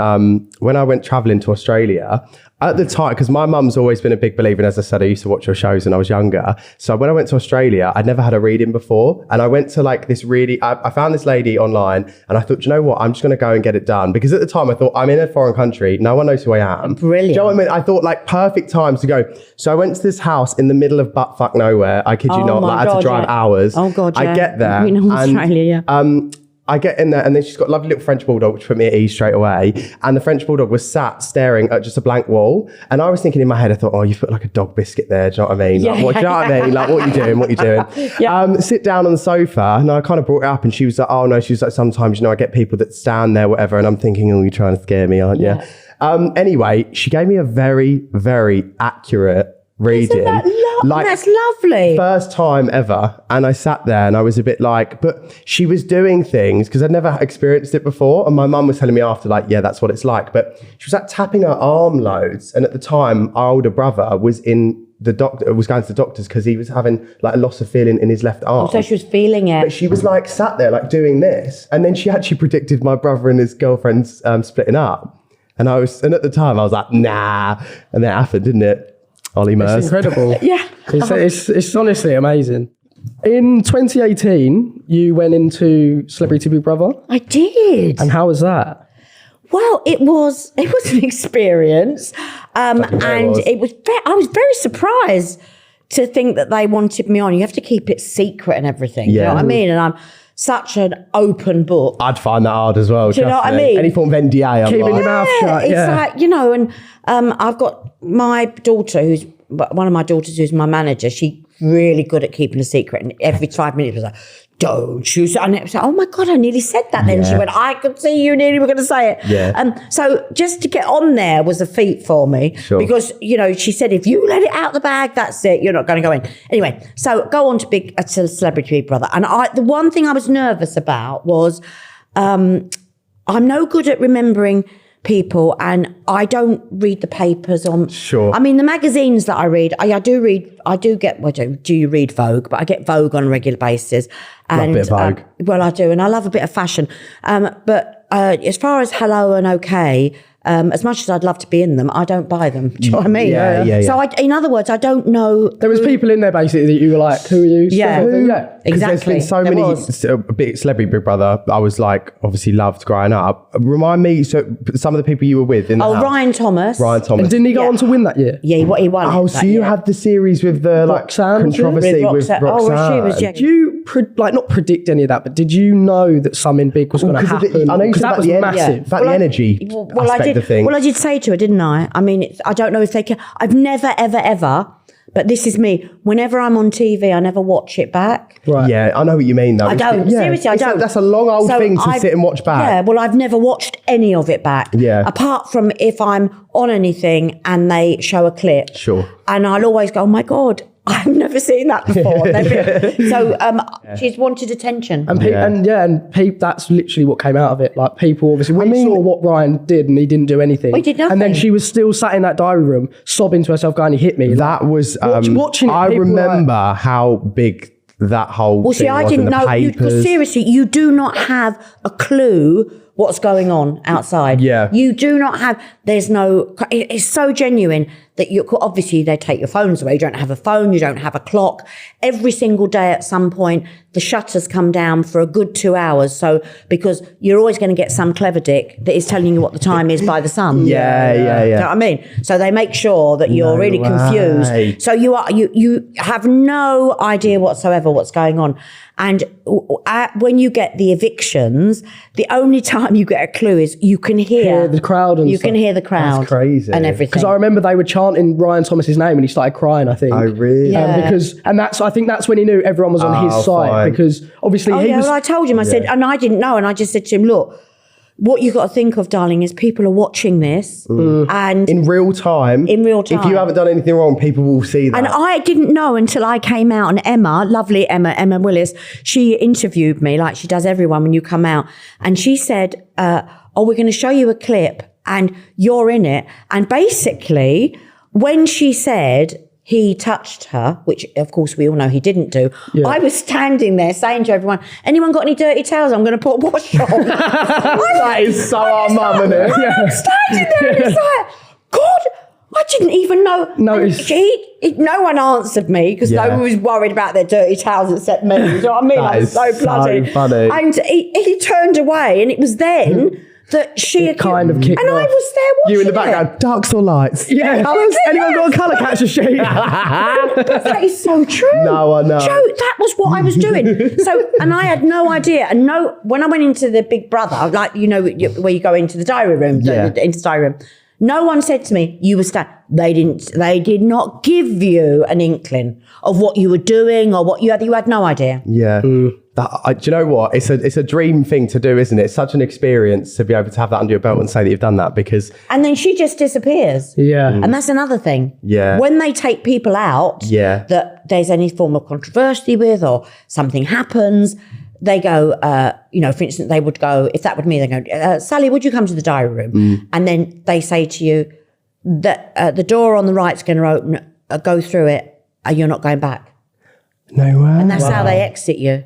[SPEAKER 1] when I went travelling to Australia. At the time, because my mum's always been a big believer, and as I said, I used to watch her shows when I was younger. So when I went to Australia, I'd never had a reading before. And I went to like this I found this lady online, and I thought, you know what, I'm just going to go and get it done. Because at the time I thought, I'm in a foreign country, no one knows who I am.
[SPEAKER 3] Brilliant.
[SPEAKER 1] Do you know what I mean? I thought like perfect times to go. So I went to this house in the middle of buttfuck nowhere. I kid you not, I had to drive hours.
[SPEAKER 3] Oh God,
[SPEAKER 1] I get there.
[SPEAKER 3] Australia,
[SPEAKER 1] I get in there, and then she's got a lovely little French bulldog, which put me at ease straight away. And the French bulldog was sat staring at just a blank wall. And I was thinking in my head, I thought, oh, you put like a dog biscuit there. Do you know what I mean? Like, do you know what I mean? Like, what are you doing? What are you doing? Sit down on the sofa. And I kind of brought it up, and she was like, oh no, she was like, sometimes, I get people that stand there, whatever. And I'm thinking, oh, you're trying to scare me, aren't you? Anyway, she gave me a very, very accurate reading.
[SPEAKER 3] That's lovely.
[SPEAKER 1] First time ever. And I sat there and I was a bit like, but she was doing things because I'd never experienced it before. And my mum was telling me after, like, yeah, that's what it's like. But she was like tapping her arm loads. And at the time, our older brother was going to the doctors because he was having like a loss of feeling in his left arm.
[SPEAKER 3] So she was feeling it.
[SPEAKER 1] But she was like sat there like doing this. And then she actually predicted my brother and his girlfriend's splitting up. And at the time I was like, nah. And that happened, didn't it? Ollie Murs.
[SPEAKER 2] It's incredible.
[SPEAKER 3] Yeah.
[SPEAKER 2] It's honestly amazing. In 2018, you went into Celebrity Big Brother.
[SPEAKER 3] I did.
[SPEAKER 2] And how was that?
[SPEAKER 3] Well, it was an experience, and I was very surprised to think that they wanted me on. You have to keep it secret and everything. You know what I mean? And I'm such an open book.
[SPEAKER 1] I'd find that hard as well.
[SPEAKER 3] Do you know what I mean?
[SPEAKER 1] Any form of NDA.
[SPEAKER 2] Keeping your mouth shut.
[SPEAKER 3] It's like, you know, and I've got my daughter, one of my daughters who's my manager. She really good at keeping a secret, and every 5 minutes was like, don't you say, and it was like, oh my God, I nearly said that. Then she went, I could see you nearly were going to say it.
[SPEAKER 1] Yeah.
[SPEAKER 3] So just to get on there was a feat for me, because, you know, she said, if you let it out the bag, that's it, you're not going to go in. Anyway, so go on to Celebrity Big Brother. And the one thing I was nervous about was I'm no good at remembering people, and I don't read the papers on. I mean, the magazines that I read, I do get. Well, do you read Vogue? But I get Vogue on a regular basis. And,
[SPEAKER 1] love a bit of Vogue.
[SPEAKER 3] Well, I do, and I love a bit of fashion. But as far as Hello and OK, as much as I'd love to be in them, I don't buy them. Do you know what I mean?
[SPEAKER 1] Yeah.
[SPEAKER 3] So in other words, I don't know.
[SPEAKER 2] There was people in there basically that you were like, who are you?
[SPEAKER 3] Exactly.
[SPEAKER 1] There's been so many Celebrity Big Brother. I was like, obviously loved growing up. Remind me, so some of the people you were with in the house.
[SPEAKER 3] Ryan Thomas.
[SPEAKER 2] And didn't he go on to win that year?
[SPEAKER 3] Yeah, he won.
[SPEAKER 1] Oh, so you had the series with the
[SPEAKER 2] Roxanne,
[SPEAKER 1] controversy with Roxanne.
[SPEAKER 3] Oh, she was.
[SPEAKER 2] Did you not predict any of that, but did you know that something big was going to happen?
[SPEAKER 1] I know
[SPEAKER 2] because that was massive.
[SPEAKER 1] About the energy aspect of things.
[SPEAKER 3] Well, I did say to her, didn't I? I mean, I don't know if they can. I've never, ever, ever. But this is me. Whenever I'm on TV, I never watch it back.
[SPEAKER 2] Right.
[SPEAKER 1] Yeah, I know what you mean, though.
[SPEAKER 3] I don't. Seriously, I don't.
[SPEAKER 1] That's a long old thing to sit and watch back.
[SPEAKER 3] Yeah, well, I've never watched any of it back.
[SPEAKER 1] Yeah.
[SPEAKER 3] Apart from if I'm on anything and they show a clip.
[SPEAKER 1] Sure.
[SPEAKER 3] And I'll always go, oh my God, I've never seen that before. So she's wanted attention.
[SPEAKER 2] And that's literally what came out of it. Like, people obviously, we saw what Ryan did and he didn't do anything.
[SPEAKER 3] He did nothing.
[SPEAKER 2] And then she was still sat in that diary room sobbing to herself going, he hit me.
[SPEAKER 1] That was,
[SPEAKER 2] watching it,
[SPEAKER 1] I remember how big that whole
[SPEAKER 3] well, see, I didn't know, because seriously, you do not have a clue what's going on outside.
[SPEAKER 1] Yeah.
[SPEAKER 3] You do not have, it's so genuine that obviously they take your phones away. You don't have a phone, you don't have a clock. Every single day at some point, the shutters come down for a good 2 hours. So, because you're always going to get some clever dick that is telling you what the time is by the sun.
[SPEAKER 1] Yeah.
[SPEAKER 3] You know what I mean? So they make sure that you're really confused. So you have no idea whatsoever what's going on. And when you get the evictions, the only time you get a clue is you can hear
[SPEAKER 2] the crowd. And
[SPEAKER 3] you can hear the crowd.
[SPEAKER 1] That's crazy.
[SPEAKER 3] And everything.
[SPEAKER 2] Because I remember they were chanting Ryan Thomas's name and he started crying, I think.
[SPEAKER 1] Oh, really?
[SPEAKER 3] Yeah.
[SPEAKER 2] I think that's when he knew everyone was on his side.
[SPEAKER 1] Fine.
[SPEAKER 2] Because obviously
[SPEAKER 3] well, I told him, I said, and I didn't know, and I just said to him, look, what you got to think of, darling, is people are watching this and
[SPEAKER 1] in real time. If you haven't done anything wrong, people will see that.
[SPEAKER 3] And I didn't know until I came out, and Emma, lovely Emma Willis, she interviewed me like she does everyone when you come out, and she said, we're going to show you a clip and you're in it. And basically, when she said he touched her, which of course we all know he didn't do, I was standing there saying to everyone, anyone got any dirty towels? I'm going to put a wash on.
[SPEAKER 1] That is so our mum, isn't it?
[SPEAKER 3] I'm standing there and it's like, God, I didn't even know. No one answered me because no one was worried about their dirty towels except me. You know what I mean?
[SPEAKER 1] That is
[SPEAKER 3] so bloody
[SPEAKER 1] funny.
[SPEAKER 3] And he turned away, and it was then that she
[SPEAKER 2] kind of kicked
[SPEAKER 3] and
[SPEAKER 2] off.
[SPEAKER 3] I was there watching
[SPEAKER 1] You in the background, darks or lights?
[SPEAKER 2] Yeah, colours? Anyone got a colour catcher sheet?
[SPEAKER 3] That is so true.
[SPEAKER 1] No, I know.
[SPEAKER 3] Joe, that was what I was doing. So, and I had no idea. And when I went into the Big Brother, like, you know, where you go into the diary room, into the diary room, no one said to me, you were they did not give you an inkling of what you were doing or what you had no idea.
[SPEAKER 1] Yeah. Do you know what? It's a dream thing to do, isn't it? It's such an experience to be able to have that under your belt and say that you've done that, because...
[SPEAKER 3] And then she just disappears.
[SPEAKER 2] Yeah.
[SPEAKER 3] And that's another thing.
[SPEAKER 1] Yeah.
[SPEAKER 3] When they take people out that there's any form of controversy with or something happens, they go, for instance, they would go, if that were me, they go, Sally, would you come to the diary room? And then they say to you that the door on the right's going to open, go through it, and you're not going back.
[SPEAKER 1] No way.
[SPEAKER 3] And that's how they exit you.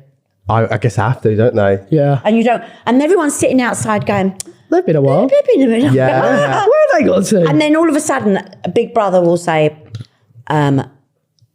[SPEAKER 1] I guess I have to, don't they?
[SPEAKER 2] Yeah.
[SPEAKER 3] And you don't, and everyone's sitting outside going,
[SPEAKER 2] they've been a while.
[SPEAKER 3] they've been a minute.
[SPEAKER 1] Yeah.
[SPEAKER 2] Where have they got to?
[SPEAKER 3] And then all of a sudden, a Big Brother will say,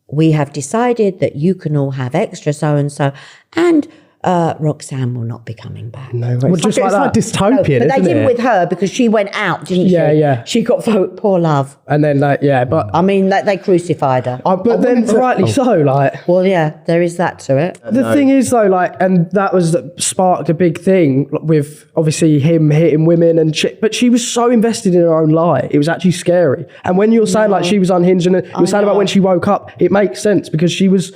[SPEAKER 3] we have decided that you can all have extra so-and-so, and Roxanne will not be coming back.
[SPEAKER 1] No way.
[SPEAKER 2] Well,
[SPEAKER 1] It's
[SPEAKER 2] just
[SPEAKER 1] like
[SPEAKER 2] like that.
[SPEAKER 1] dystopian,
[SPEAKER 3] But they
[SPEAKER 1] isn't
[SPEAKER 3] didn't
[SPEAKER 1] it?
[SPEAKER 3] with her because she went out, didn't she?
[SPEAKER 2] Yeah.
[SPEAKER 3] She got poor love.
[SPEAKER 2] And then, like, but
[SPEAKER 3] I mean, they crucified her.
[SPEAKER 2] but then rightly so, like.
[SPEAKER 3] Well, yeah, there is that to it.
[SPEAKER 2] The thing is, though, like, and that was sparked a big thing with obviously him hitting women and shit. But she was so invested in her own lie, it was actually scary. And when you're saying like she was unhinged, and you were saying about when she woke up, it makes sense because she was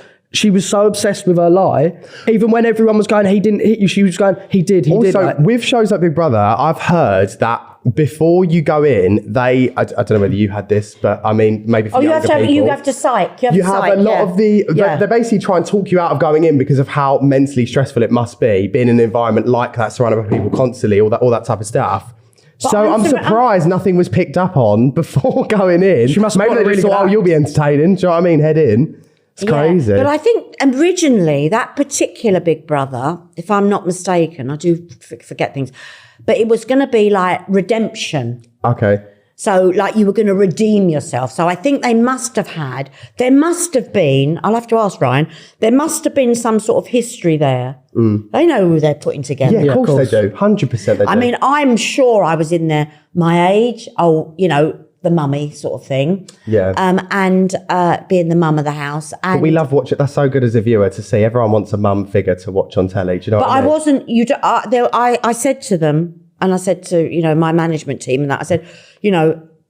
[SPEAKER 2] so obsessed with her lie. Even when everyone was going, he didn't hit you, she was going, he did.
[SPEAKER 1] Also,
[SPEAKER 2] Like,
[SPEAKER 1] with shows like Big Brother, I've heard that before you go in, I don't know whether you had this, but I mean, maybe for younger people.
[SPEAKER 3] You have to psych.
[SPEAKER 1] You have a lot of they basically try and talk you out of going in because of how mentally stressful it must be being in an environment like that, surrounded by people constantly, all that type of stuff. So I'm surprised nothing was picked up on before going in.
[SPEAKER 2] She must have
[SPEAKER 1] maybe they
[SPEAKER 2] really
[SPEAKER 1] just thought, you'll be entertaining. Do you know what I mean? Head in. It's crazy.
[SPEAKER 3] But I think originally that particular Big Brother, if I'm not mistaken, I do forget things, but it was going to be like redemption.
[SPEAKER 1] Okay.
[SPEAKER 3] So like you were going to redeem yourself. So I think there must have been, I'll have to ask Ryan, there must have been some sort of history there. They know who they're putting together.
[SPEAKER 1] Yeah, of course they do. 100% they do.
[SPEAKER 3] I mean, I'm sure I was in there my age, the mummy sort of thing.
[SPEAKER 1] Yeah.
[SPEAKER 3] And being the mum of the house. And
[SPEAKER 1] but we love watching. That's so good as a viewer to see. Everyone wants a mum figure to watch on telly. Do you know what I mean?
[SPEAKER 3] But I wasn't, I said to them, and I said to, my management team and that, I said,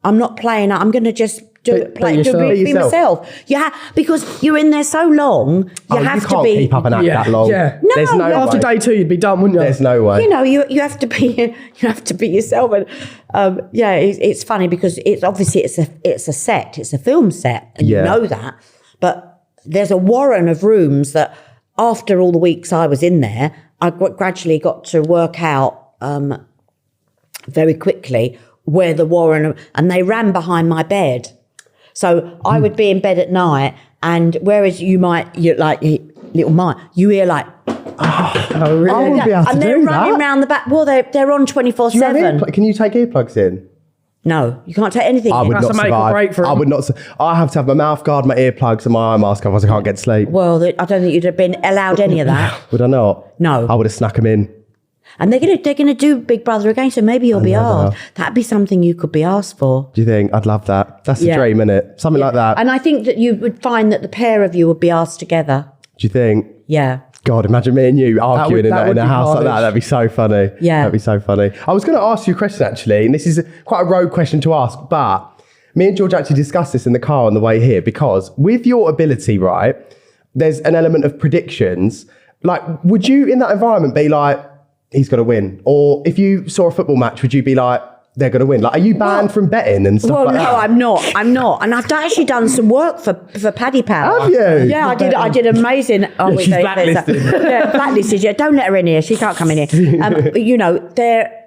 [SPEAKER 3] I'm not playing, I'm going to just be myself. Yeah, because you're in there so long, you have to be.
[SPEAKER 1] You can't keep up an act that long.
[SPEAKER 2] Yeah.
[SPEAKER 3] No,
[SPEAKER 1] There's no
[SPEAKER 2] after
[SPEAKER 1] way.
[SPEAKER 2] day 2, you'd be done, wouldn't you?
[SPEAKER 1] There's no way.
[SPEAKER 3] You have to be yourself. And it's funny because it's obviously it's a set, it's a film set, and you know that. But there's a warren of rooms that after all the weeks I was in there, I gradually got to work out very quickly where the warren, and they ran behind my bed. So I would be in bed at night, and whereas you hear like,
[SPEAKER 2] really?
[SPEAKER 1] I wouldn't be able to
[SPEAKER 3] and
[SPEAKER 1] do
[SPEAKER 3] they're running
[SPEAKER 1] that.
[SPEAKER 3] around the back. Well, they're on 24/7.
[SPEAKER 1] Can you take earplugs in?
[SPEAKER 3] No, you can't take anything.
[SPEAKER 1] I would
[SPEAKER 2] That's
[SPEAKER 1] not
[SPEAKER 2] a make or
[SPEAKER 1] survive.
[SPEAKER 2] break for
[SPEAKER 1] I
[SPEAKER 2] him.
[SPEAKER 1] would not. I have to have my mouth guard, my earplugs, and my eye mask. Otherwise, I can't get to sleep.
[SPEAKER 3] Well, I don't think you'd have been allowed any of that.
[SPEAKER 1] Would I not?
[SPEAKER 3] No.
[SPEAKER 1] I would have snuck them in.
[SPEAKER 3] And they're gonna do Big Brother again, so maybe you'll be asked. That'd be something you could be asked for.
[SPEAKER 1] Do you think? I'd love that. That's a dream, innit? Something like that.
[SPEAKER 3] And I think that you would find that the pair of you would be asked together.
[SPEAKER 1] Do you think?
[SPEAKER 3] Yeah.
[SPEAKER 1] God, imagine me and you arguing
[SPEAKER 2] that
[SPEAKER 1] in
[SPEAKER 2] would
[SPEAKER 1] a
[SPEAKER 2] be
[SPEAKER 1] house like that.
[SPEAKER 2] carnage.
[SPEAKER 1] That'd be so funny.
[SPEAKER 3] Yeah.
[SPEAKER 1] That'd be so funny. I was going to ask you a question, actually, and this is quite a rogue question to ask, but me and George actually discussed this in the car on the way here, because with your ability, right, there's an element of predictions. Like, would you, in that environment, be like, he's going to win? Or if you saw a football match, would you be like, they're going to win? Like, are you banned from betting and stuff like that?
[SPEAKER 3] No, I'm not. And I've actually done some work for Paddy Power.
[SPEAKER 1] Have you?
[SPEAKER 3] Yeah, I did amazing.
[SPEAKER 1] she's blacklisted.
[SPEAKER 3] Blacklisted. Yeah, don't let her in here. She can't come in here.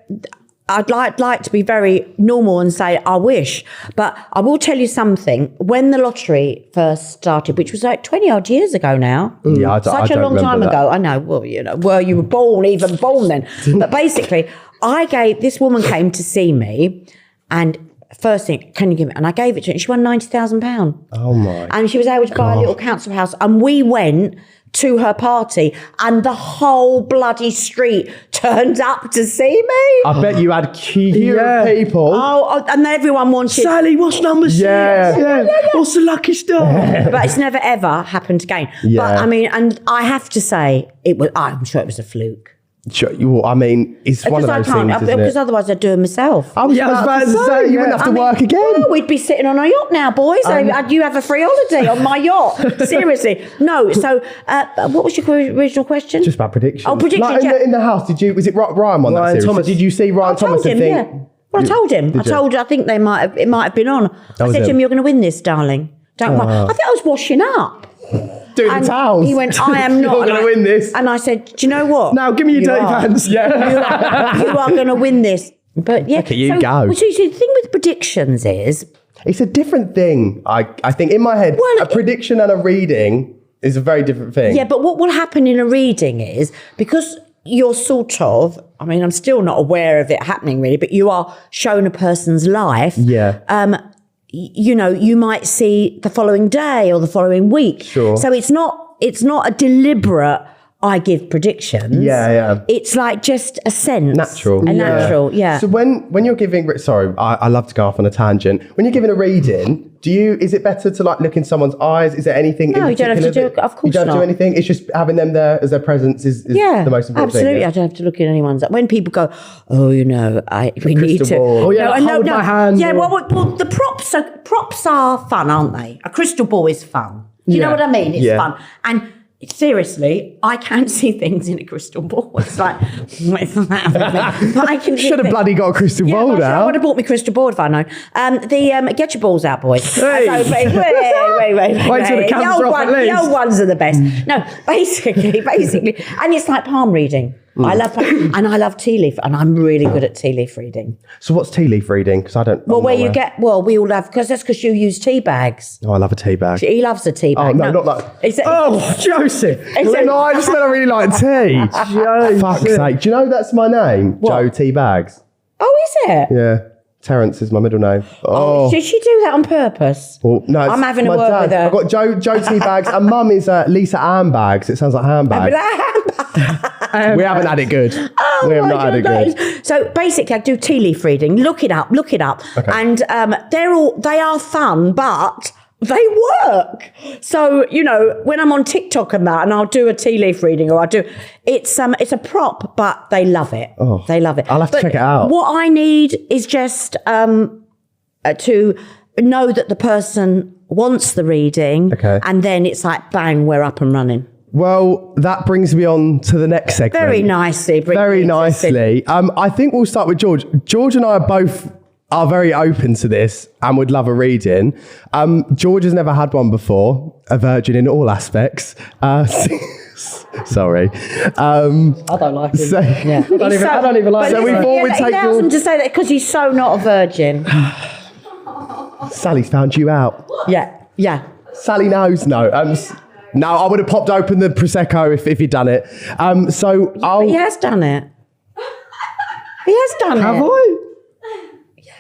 [SPEAKER 3] I'd like to be very normal and say, I wish. But I will tell you something. When the lottery first started, which was like 20 odd years ago now.
[SPEAKER 1] Yeah, I
[SPEAKER 3] Such a
[SPEAKER 1] don't
[SPEAKER 3] long time
[SPEAKER 1] remember that.
[SPEAKER 3] ago. I know. Well, you were even born then. But basically, this woman came to see me, and first thing, can you give it? And I gave it to her, and she won £90,000.
[SPEAKER 1] Oh my.
[SPEAKER 3] And she was able to buy a little council house, and we went to her party, and the whole bloody street turned up to see me.
[SPEAKER 1] I bet you had queue of people.
[SPEAKER 3] Oh, and everyone wanted.
[SPEAKER 2] Sally, what's number 6?
[SPEAKER 1] Yeah.
[SPEAKER 2] What's the lucky star?
[SPEAKER 3] But it's never ever happened again.
[SPEAKER 1] Yeah.
[SPEAKER 3] But I mean, and I have to say, I'm sure it was a fluke.
[SPEAKER 1] Sure, I mean, it's one of those things, isn't
[SPEAKER 3] because
[SPEAKER 1] it?
[SPEAKER 3] other's I'd do it myself.
[SPEAKER 1] I was about to say, you wouldn't have to work again.
[SPEAKER 3] Well, we'd be sitting on a yacht now, boys. You have a free holiday on my yacht. Seriously. No, so what was your original question?
[SPEAKER 1] Just about predictions.
[SPEAKER 3] Oh, predictions,
[SPEAKER 1] Like in the house, was it Ryan won that
[SPEAKER 2] Ryan
[SPEAKER 1] series?
[SPEAKER 2] Thomas.
[SPEAKER 1] Did you see Ryan Thomas and think...
[SPEAKER 3] Yeah. Well, I told him. I think it might have been on. I said to him, you're going to win this, darling. Don't worry. I think I was washing up.
[SPEAKER 1] Doing the towels.
[SPEAKER 3] He went, I am not.
[SPEAKER 1] You're going to win this.
[SPEAKER 3] And I said, do you know what?
[SPEAKER 2] Now, give me your dirty pants.
[SPEAKER 1] Yeah.
[SPEAKER 3] You are going to win this. But yeah.
[SPEAKER 1] Look at you go.
[SPEAKER 3] So the thing with predictions is...
[SPEAKER 1] It's a different thing. I think in my head, a prediction and a reading is a very different thing.
[SPEAKER 3] Yeah, but what will happen in a reading is, because you're sort of, I mean, I'm still not aware of it happening really, but you are shown a person's life.
[SPEAKER 1] Yeah.
[SPEAKER 3] you might see the following day or the following week.
[SPEAKER 1] Sure.
[SPEAKER 3] So it's not a deliberate, I give predictions.
[SPEAKER 1] Yeah.
[SPEAKER 3] It's like just a sense.
[SPEAKER 1] Natural.
[SPEAKER 3] Natural, yeah.
[SPEAKER 1] So when you're giving, sorry, I love to go off on a tangent. When you're giving a reading, is it better to like look in someone's eyes? Is there anything
[SPEAKER 3] No,
[SPEAKER 1] in
[SPEAKER 3] you don't have to
[SPEAKER 1] particular
[SPEAKER 3] do, of course
[SPEAKER 1] you don't have to
[SPEAKER 3] not.
[SPEAKER 1] do anything? It's just having them there as their presence is the most important
[SPEAKER 3] absolutely.
[SPEAKER 1] thing. Yeah?
[SPEAKER 3] I don't have to look in anyone's. When people go, oh, we need to.
[SPEAKER 1] ball.
[SPEAKER 2] Oh, yeah, like, hold my hand.
[SPEAKER 3] Yeah,
[SPEAKER 2] or-
[SPEAKER 3] well, the props are fun, aren't they? A crystal ball is fun. Do you know what I mean? It's fun. And seriously, I can see things in a crystal ball. It's like, what's the matter with me? But I can see
[SPEAKER 1] Should have
[SPEAKER 3] things.
[SPEAKER 1] bloody got a crystal ball
[SPEAKER 3] I
[SPEAKER 1] now.
[SPEAKER 3] would have bought me crystal ball if I known. Get your balls out, boys.
[SPEAKER 2] Hey.
[SPEAKER 3] Wait
[SPEAKER 2] Wait till the cameras are off at least.
[SPEAKER 3] The old ones are the best. No, basically, and it's like palm reading. I love tea leaf, and I'm really good at tea leaf reading.
[SPEAKER 1] So what's tea leaf reading? Because I don't.
[SPEAKER 3] Well,
[SPEAKER 1] I'm
[SPEAKER 3] where
[SPEAKER 1] not
[SPEAKER 3] you
[SPEAKER 1] aware.
[SPEAKER 3] we all have, because that's because you use tea bags.
[SPEAKER 1] Oh, I love a tea bag.
[SPEAKER 3] He loves a tea
[SPEAKER 1] Oh
[SPEAKER 3] bag.
[SPEAKER 1] no, not that.
[SPEAKER 2] Oh, Joseph.
[SPEAKER 1] No, I just said I really like tea. Fuck's sake. Do you know that's my name? Joe Tea Bags.
[SPEAKER 3] Oh, is it?
[SPEAKER 1] Yeah. Terence is my middle name. Oh.
[SPEAKER 3] Did she do that on purpose?
[SPEAKER 1] Well, no,
[SPEAKER 3] I'm having a
[SPEAKER 1] my
[SPEAKER 3] word
[SPEAKER 1] dad.
[SPEAKER 3] with her.
[SPEAKER 1] I've got Joe Tea Bags, and Mum is Lisa Ann Bags. It sounds like handbag. We haven't had it good.
[SPEAKER 3] Oh,
[SPEAKER 1] we have
[SPEAKER 3] my
[SPEAKER 1] not had it
[SPEAKER 3] God,
[SPEAKER 1] good.
[SPEAKER 3] So basically, I do tea leaf reading. Look it up.
[SPEAKER 1] Okay.
[SPEAKER 3] And they are fun, but they work. So, when I'm on TikTok and that, and I'll do a tea leaf reading, or it's a prop, but they love it.
[SPEAKER 1] Oh,
[SPEAKER 3] they love it.
[SPEAKER 1] I'll have to check it out.
[SPEAKER 3] What I need is just to know that the person wants the reading.
[SPEAKER 1] Okay.
[SPEAKER 3] And then it's like, bang, we're up and running.
[SPEAKER 1] Well, that brings me on to the next segment.
[SPEAKER 3] Very nicely.
[SPEAKER 1] Very nicely. I think we'll start with George. George and I are very open to this and would love a reading. George has never had one before, a virgin in all aspects. Sorry.
[SPEAKER 2] I don't like him.
[SPEAKER 1] So,
[SPEAKER 2] I don't even like
[SPEAKER 1] So
[SPEAKER 2] him.
[SPEAKER 1] we thought we'd
[SPEAKER 3] he
[SPEAKER 1] take
[SPEAKER 3] allows
[SPEAKER 1] your...
[SPEAKER 3] him to say that because he's so not a virgin.
[SPEAKER 1] Sally's found you out.
[SPEAKER 3] Yeah.
[SPEAKER 1] Sally knows. No. No, I would have popped open the Prosecco if he'd done it.
[SPEAKER 3] But he has done it. He has done
[SPEAKER 1] Have
[SPEAKER 3] it.
[SPEAKER 1] I?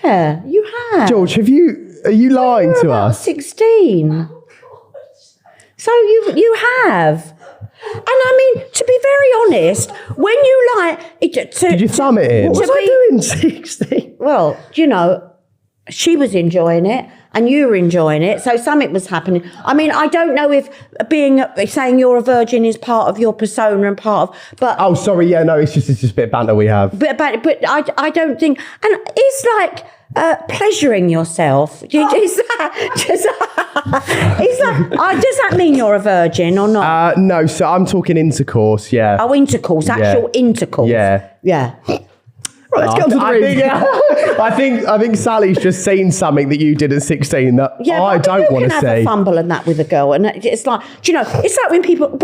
[SPEAKER 3] Yeah, you have.
[SPEAKER 1] George, are you lying
[SPEAKER 3] You're
[SPEAKER 1] to
[SPEAKER 3] about
[SPEAKER 1] us?
[SPEAKER 3] 16. So you have. And I mean, to be very honest, when you like...
[SPEAKER 1] Did you thumb it in?
[SPEAKER 2] What was I doing 16?
[SPEAKER 3] Well, she was enjoying it and you were enjoying it, so something was happening. I mean, I don't know if saying you're a virgin is part of your persona and part of, but
[SPEAKER 1] Oh, sorry. Yeah, no, it's just a bit of banter we have.
[SPEAKER 3] but I don't think, and it's like pleasuring yourself. Is that just? Does that mean you're a virgin or not?
[SPEAKER 1] No, so I'm talking intercourse. Yeah.
[SPEAKER 3] Oh, intercourse, actual intercourse.
[SPEAKER 1] Yeah.
[SPEAKER 2] Right, let's get on to the reading.
[SPEAKER 1] I think Sally's just seen something that you did at 16 that I don't want to
[SPEAKER 3] You can have a
[SPEAKER 1] see.
[SPEAKER 3] fumble and that with a girl, and it's like, it's like when people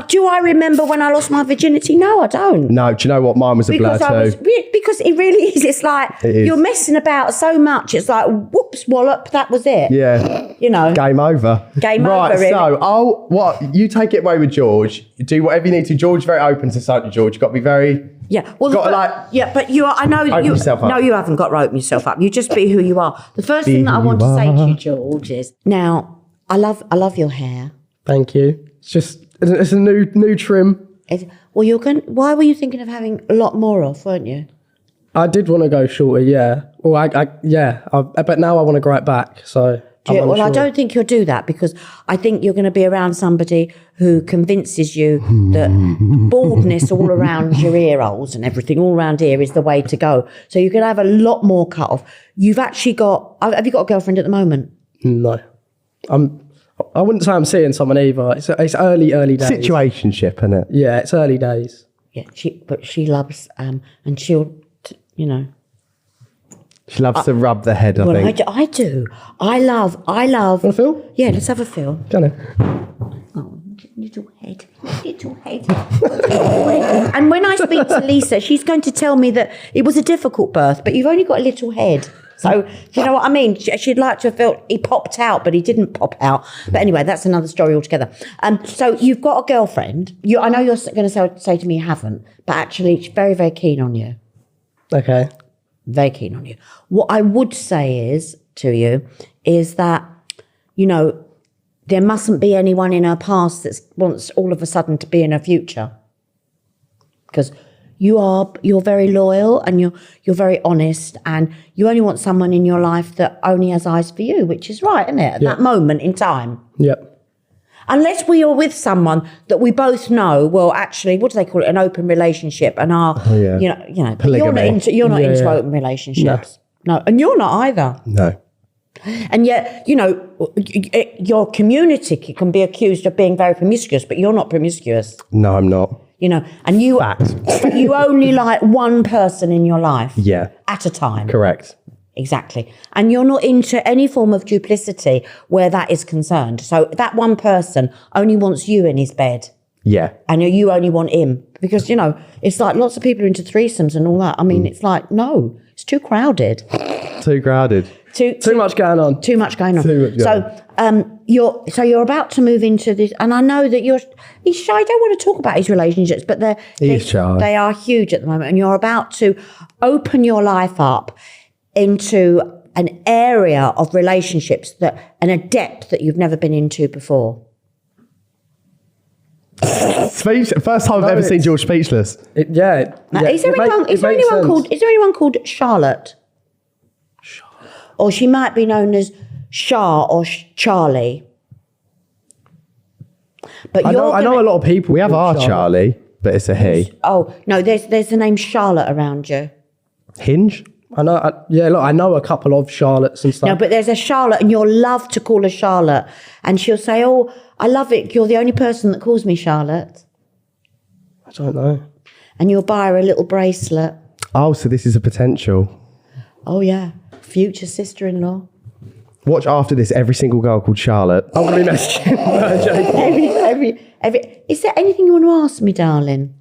[SPEAKER 3] do I remember when I lost my virginity? No, I don't.
[SPEAKER 1] No, do you know what? Mine was a blur too.
[SPEAKER 3] Because it really is. It's like you're messing about so much. It's like whoops, wallop. That was it.
[SPEAKER 1] Yeah.
[SPEAKER 3] Game
[SPEAKER 1] over.
[SPEAKER 3] Right,
[SPEAKER 1] over.
[SPEAKER 3] Really.
[SPEAKER 1] So, you take it away with George. Do whatever you need to. George, very open to something. George, you've got to be very.
[SPEAKER 3] Yeah, well,
[SPEAKER 1] but
[SPEAKER 3] you are. I know
[SPEAKER 1] open yourself up.
[SPEAKER 3] No, you haven't got to open yourself up. You just be who you are. The first thing that I want to say to you, George, is now I love your hair.
[SPEAKER 2] Thank you. It's a new trim.
[SPEAKER 3] Why were you thinking of having a lot more off, weren't you?
[SPEAKER 2] I did want to go shorter, yeah. Well, but now I want to grow it back. So.
[SPEAKER 3] Well, I don't think you'll do that because I think you're going to be around somebody who convinces you that baldness all around your ear holes and everything all around here is the way to go. So you're going to have a lot more cut off. You've actually got... Have you got a girlfriend at the moment?
[SPEAKER 2] No. I wouldn't say I'm seeing someone either. It's early days.
[SPEAKER 1] Situationship, isn't it?
[SPEAKER 2] Yeah, it's early days.
[SPEAKER 3] Yeah, but she loves... and she'll,
[SPEAKER 1] She loves to rub the head, I think.
[SPEAKER 3] I do. I love...
[SPEAKER 2] Want a feel?
[SPEAKER 3] Yeah, let's have a feel.
[SPEAKER 2] Can I?
[SPEAKER 3] Oh, little head. And when I speak to Lisa, she's going to tell me that it was a difficult birth, but you've only got a little head. So, do you know what I mean? She'd like to have felt he popped out, but he didn't pop out. But anyway, that's another story altogether. So you've got a girlfriend. I know you're going to say to me you haven't, but actually she's very, very keen on you.
[SPEAKER 2] Okay.
[SPEAKER 3] Very keen on you. What I would say to you is that, you know, there mustn't be anyone in her past that wants all of a sudden to be in her future. Because you're very loyal and you're very honest, and you only want someone in your life that only has eyes for you, which is right, isn't it? At that moment in time.
[SPEAKER 2] Yep.
[SPEAKER 3] Unless we are with someone that we both know, well, actually, what do they call it? An open relationship, and you know,
[SPEAKER 1] polygamy.
[SPEAKER 3] You're not into open relationships. No, and you're not either.
[SPEAKER 1] No.
[SPEAKER 3] And yet, you know, your community can be accused of being very promiscuous, but you're not promiscuous.
[SPEAKER 1] No, I'm not.
[SPEAKER 3] You know, and you only like one person in your life.
[SPEAKER 1] Yeah.
[SPEAKER 3] At a time.
[SPEAKER 1] Correct.
[SPEAKER 3] Exactly. And you're not into any form of duplicity where that is concerned. So that one person only wants you in his bed.
[SPEAKER 1] Yeah.
[SPEAKER 3] And you only want him. Because, you know, it's like lots of people are into threesomes and all that. I mean, it's like, no, it's too crowded.
[SPEAKER 1] Too crowded.
[SPEAKER 3] Too
[SPEAKER 2] much going on.
[SPEAKER 3] Too much going on.
[SPEAKER 1] Too much going
[SPEAKER 3] You're about to move into this, and I know that he's shy. I don't want to talk about his relationships, but they are huge at the moment, and you're about to open your life up into an area of relationships and a depth that you've never been into before.
[SPEAKER 1] First time I've ever seen George speechless.
[SPEAKER 3] Is there anyone called Charlotte? Or she might be known as Shah or Charlie. But
[SPEAKER 2] I know a lot of people.
[SPEAKER 1] We have our Charlie, but it's a he.
[SPEAKER 3] Oh no, there's the name Charlotte around you.
[SPEAKER 1] Hinge?
[SPEAKER 2] I know. I know a couple of Charlottes and stuff.
[SPEAKER 3] No, but there's a Charlotte, and you'll love to call her Charlotte, and she'll say, "Oh, I love it. You're the only person that calls me Charlotte."
[SPEAKER 2] I don't know.
[SPEAKER 3] And you'll buy her a little bracelet.
[SPEAKER 1] Oh, so this is a potential.
[SPEAKER 3] Oh yeah, future sister-in-law.
[SPEAKER 1] Watch after this every single girl called Charlotte.
[SPEAKER 2] I'm going to be messaging. No, joking.
[SPEAKER 3] Every. Is there anything you want to ask me, darling?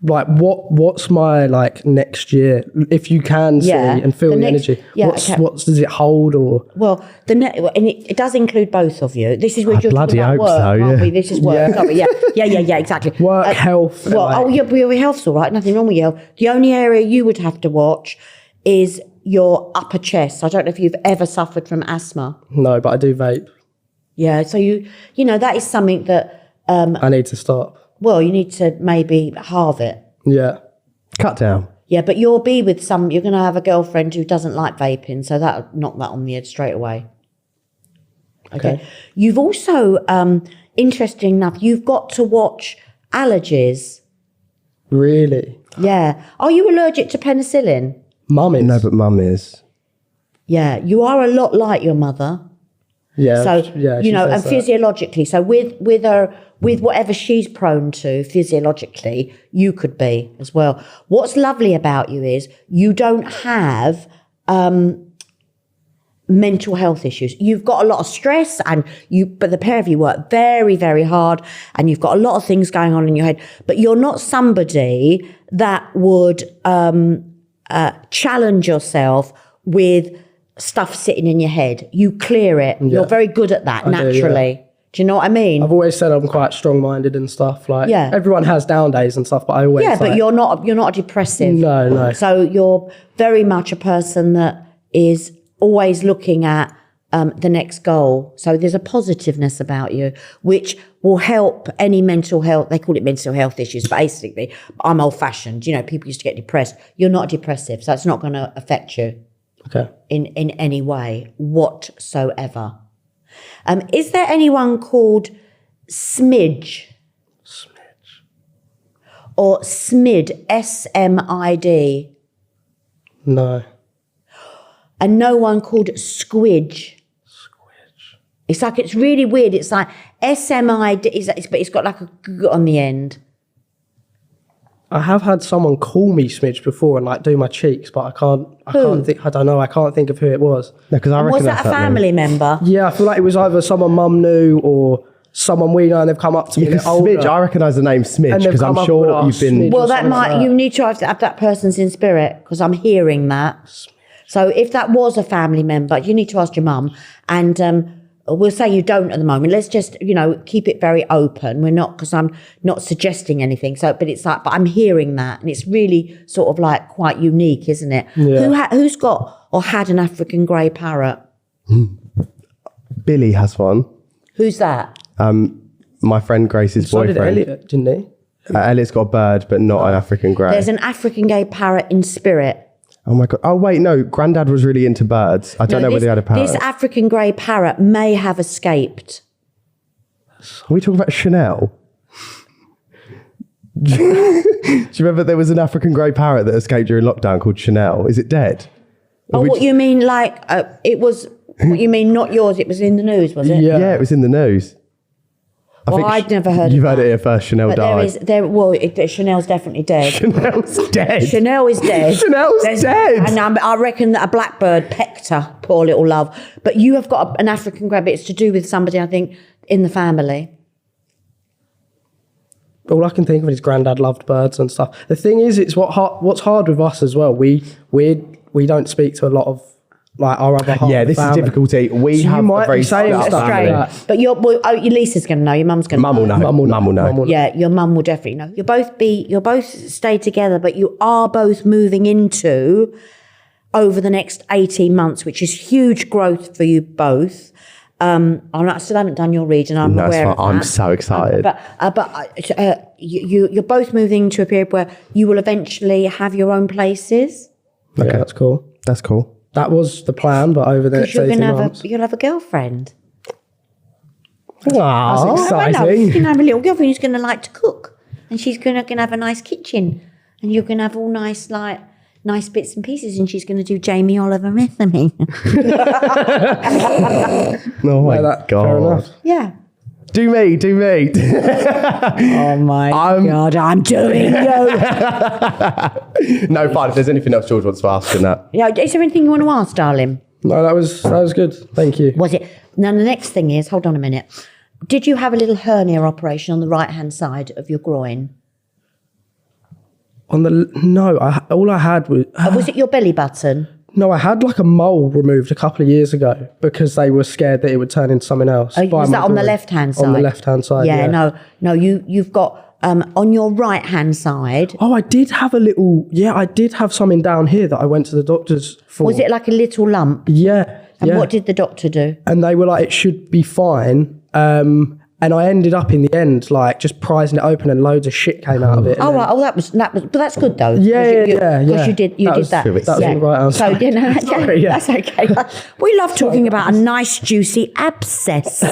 [SPEAKER 2] Like what's my like next year? If you can see and feel the energy, what does it hold? Or
[SPEAKER 3] well, and it does include both of you. This is where you're
[SPEAKER 1] bloody
[SPEAKER 3] talking about
[SPEAKER 1] hope
[SPEAKER 3] work,
[SPEAKER 1] so,
[SPEAKER 3] aren't
[SPEAKER 1] yeah.
[SPEAKER 3] we? This is work, aren't we? Yeah, exactly.
[SPEAKER 2] Work, health.
[SPEAKER 3] Well, your health's all right. Nothing wrong with your health. The only area you would have to watch is your upper chest. I don't know if you've ever suffered from asthma.
[SPEAKER 2] No, but I do vape.
[SPEAKER 3] Yeah, so you know that is something that
[SPEAKER 2] I need to stop.
[SPEAKER 3] Well, you need to maybe halve it.
[SPEAKER 2] Yeah.
[SPEAKER 1] Cut down.
[SPEAKER 3] Yeah, but you're going to have a girlfriend who doesn't like vaping, so that'll knock that on the head straight away. Okay. You've also, interesting enough, you've got to watch allergies.
[SPEAKER 2] Really?
[SPEAKER 3] Yeah. Are you allergic to penicillin?
[SPEAKER 2] Mum is.
[SPEAKER 1] No, but mum is.
[SPEAKER 3] Yeah, you are a lot like your mother.
[SPEAKER 2] Yeah.
[SPEAKER 3] So,
[SPEAKER 2] yeah,
[SPEAKER 3] you know, and
[SPEAKER 2] that.
[SPEAKER 3] physiologically, so with whatever she's prone to physiologically, you could be as well. What's lovely about you is you don't have mental health issues. You've got a lot of stress, but the pair of you work very, very hard, and you've got a lot of things going on in your head, but you're not somebody that would challenge yourself with stuff sitting in your head. You clear it. Yeah. You're very good at that naturally. Do you know what I mean?
[SPEAKER 2] I've always said I'm quite strong-minded and stuff. Like, everyone has down days and stuff, but I always
[SPEAKER 3] but you're not a depressive.
[SPEAKER 2] No.
[SPEAKER 3] So you're very much a person that is always looking at the next goal. So there's a positiveness about you, which will help any mental health. They call it mental health issues, but basically, I'm old-fashioned. You know, people used to get depressed. You're not depressive, so it's not going to affect you.
[SPEAKER 2] Okay.
[SPEAKER 3] In any way whatsoever. Is there anyone called Smidge? Or Smid, S-M-I-D?
[SPEAKER 2] No.
[SPEAKER 3] And no one called Squidge? It's really weird. It's like S-M-I-D, but it's got like a G on the end.
[SPEAKER 2] I have had someone call me Smidge before and like do my cheeks, but I can't think of who it was.
[SPEAKER 1] No, because I reckon
[SPEAKER 3] was that a family member?
[SPEAKER 2] Yeah, I feel like it was either someone mum knew or someone we know, and they've come up to me.
[SPEAKER 1] Because Smidge, I recognise the name Smidge because I'm sure you've been.
[SPEAKER 3] Well, you need to have that person's in spirit, because I'm hearing that. So if that was a family member, you need to ask your mum, and we'll say you don't at the moment. Let's just, keep it very open. We're not, because I'm not suggesting anything. So, but it's like, but I'm hearing that, and it's really sort of like quite unique, isn't it?
[SPEAKER 2] Yeah.
[SPEAKER 3] Who's got or had an African grey parrot?
[SPEAKER 1] Billy has one.
[SPEAKER 3] Who's that?
[SPEAKER 1] My friend Grace's
[SPEAKER 2] So did
[SPEAKER 1] boyfriend.
[SPEAKER 2] Elliot, didn't he?
[SPEAKER 1] Elliot's got a bird, but not an African grey.
[SPEAKER 3] There's an African grey parrot in spirit.
[SPEAKER 1] Oh my God. Oh wait, no. Granddad was really into birds. I don't know whether he had a parrot.
[SPEAKER 3] This African grey parrot may have escaped.
[SPEAKER 1] Are we talking about Chanel? Do you remember there was an African grey parrot that escaped during lockdown called Chanel? Is it dead?
[SPEAKER 3] Oh, what you mean? Like it was? What you mean? Not yours? It was in the news, was it?
[SPEAKER 1] Yeah, it was in the news.
[SPEAKER 3] Well, I'd never heard.
[SPEAKER 1] You've
[SPEAKER 3] of
[SPEAKER 1] heard
[SPEAKER 3] that.
[SPEAKER 1] it here first. Chanel
[SPEAKER 3] But
[SPEAKER 1] died.
[SPEAKER 3] Chanel's definitely dead.
[SPEAKER 1] Chanel's dead.
[SPEAKER 3] Chanel is dead.
[SPEAKER 1] Chanel's dead.
[SPEAKER 3] And I reckon that a blackbird pecked her, poor little love. But you have got an African grey. It's to do with somebody, I think, in the family.
[SPEAKER 2] All I can think of is granddad loved birds and stuff. The thing is, it's what's hard with us as well. We don't speak to a lot of like our other half.
[SPEAKER 1] Yeah,
[SPEAKER 2] of the
[SPEAKER 1] this is
[SPEAKER 2] family.
[SPEAKER 1] difficulty. We
[SPEAKER 2] So you
[SPEAKER 1] have
[SPEAKER 2] might
[SPEAKER 1] a very
[SPEAKER 2] be saying
[SPEAKER 1] split up
[SPEAKER 2] stuff
[SPEAKER 1] family.
[SPEAKER 2] like that.
[SPEAKER 3] But your Lisa's going to know. Your mum's going to know.
[SPEAKER 1] Mum will know. Mum will know.
[SPEAKER 3] Yeah, your mum will definitely know. You'll both stay together, but you are both moving into over the next 18 months, which is huge growth for you both. I still haven't done your reading. I'm
[SPEAKER 1] No, it's
[SPEAKER 3] aware
[SPEAKER 1] fine.
[SPEAKER 3] of that.
[SPEAKER 1] I'm so excited.
[SPEAKER 3] You're both moving into a period where you will eventually have your own places.
[SPEAKER 2] Okay, that's cool.
[SPEAKER 1] That's cool.
[SPEAKER 2] That was the plan, but over the next 18 months.
[SPEAKER 3] You'll have a girlfriend.
[SPEAKER 2] That's
[SPEAKER 3] I know.
[SPEAKER 2] exciting.
[SPEAKER 3] You're going to have a little girlfriend who's going to like to cook, and she's going to have a nice kitchen, and you're going to have all nice bits and pieces, and she's going to do Jamie Oliver rhythming.
[SPEAKER 1] Oh my
[SPEAKER 2] Fair
[SPEAKER 1] God.
[SPEAKER 2] enough.
[SPEAKER 3] Yeah.
[SPEAKER 1] Do me.
[SPEAKER 3] Oh my God, I'm doing you.
[SPEAKER 1] No, fine. If there's anything else George wants to ask in that.
[SPEAKER 3] Yeah, is there anything you want to ask, darling?
[SPEAKER 2] No, that was good. Thank you.
[SPEAKER 3] Was it? Now, the next thing is, hold on a minute. Did you have a little hernia operation on the right-hand side of your groin?
[SPEAKER 2] All I had was
[SPEAKER 3] Was it your belly button?
[SPEAKER 2] no. I had like a mole removed a couple of years ago because they were scared that it would turn into something else.
[SPEAKER 3] Oh,
[SPEAKER 2] by
[SPEAKER 3] was
[SPEAKER 2] my
[SPEAKER 3] that on the
[SPEAKER 2] groin.
[SPEAKER 3] left-hand side?
[SPEAKER 2] On the left-hand side. Yeah.
[SPEAKER 3] No. You've got on your right-hand side.
[SPEAKER 2] Oh, I did have a little. Yeah, I did have something down here that I went to the doctors for.
[SPEAKER 3] Was it like a little lump?
[SPEAKER 2] Yeah.
[SPEAKER 3] And
[SPEAKER 2] yeah.
[SPEAKER 3] what did the doctor do?
[SPEAKER 2] And they were like, it should be fine. And I ended up in the end like just prizing it open, and loads of shit came out of it.
[SPEAKER 3] Oh, right. Oh, that was. But that's good though.
[SPEAKER 2] Yeah.
[SPEAKER 3] Because you did that.
[SPEAKER 1] That was
[SPEAKER 3] yeah.
[SPEAKER 2] the right answer.
[SPEAKER 3] So
[SPEAKER 2] Sorry, yeah.
[SPEAKER 3] that's okay. We love talking about a nice juicy abscess.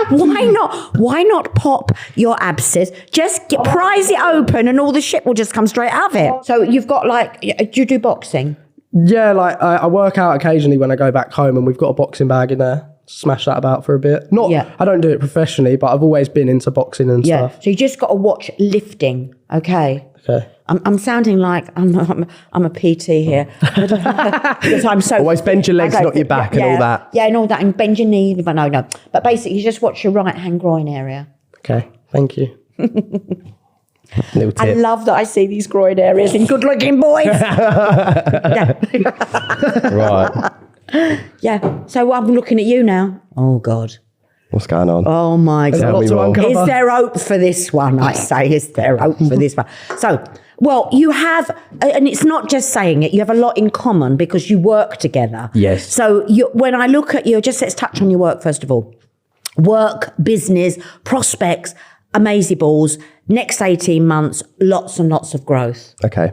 [SPEAKER 3] Why not pop your abscess? Just prize it open, and all the shit will just come straight out of it. So you've got like, do you do boxing?
[SPEAKER 2] Yeah, like I work out occasionally when I go back home, and we've got a boxing bag in there. Smash that about for a bit. I don't do it professionally, but I've always been into boxing and
[SPEAKER 3] Yeah.
[SPEAKER 2] stuff.
[SPEAKER 3] So you just got to watch lifting. Okay.
[SPEAKER 2] Okay.
[SPEAKER 3] I'm sounding like I'm a PT here. Because I'm so
[SPEAKER 1] Always bend your legs, not your back, and all that.
[SPEAKER 3] Yeah, and all that, and bend your knee. But no. But basically, you just watch your right hand groin area.
[SPEAKER 2] Okay. Thank you.
[SPEAKER 1] Little
[SPEAKER 3] I
[SPEAKER 1] tip.
[SPEAKER 3] love that I see these groin areas in good-looking boys.
[SPEAKER 1] Right.
[SPEAKER 3] Yeah. So I'm looking at you now. Oh God.
[SPEAKER 1] What's going on?
[SPEAKER 3] Oh my
[SPEAKER 2] There's a
[SPEAKER 3] God.
[SPEAKER 2] lot to uncover.
[SPEAKER 3] Is there hope for this one? I say, is there hope for this one? So, well, you have, and it's not just saying it, you have a lot in common because you work together.
[SPEAKER 1] Yes.
[SPEAKER 3] So when I look at you, just let's touch on your work first of all. Work, business, prospects, amazing balls, next 18 months, lots and lots of growth.
[SPEAKER 1] Okay.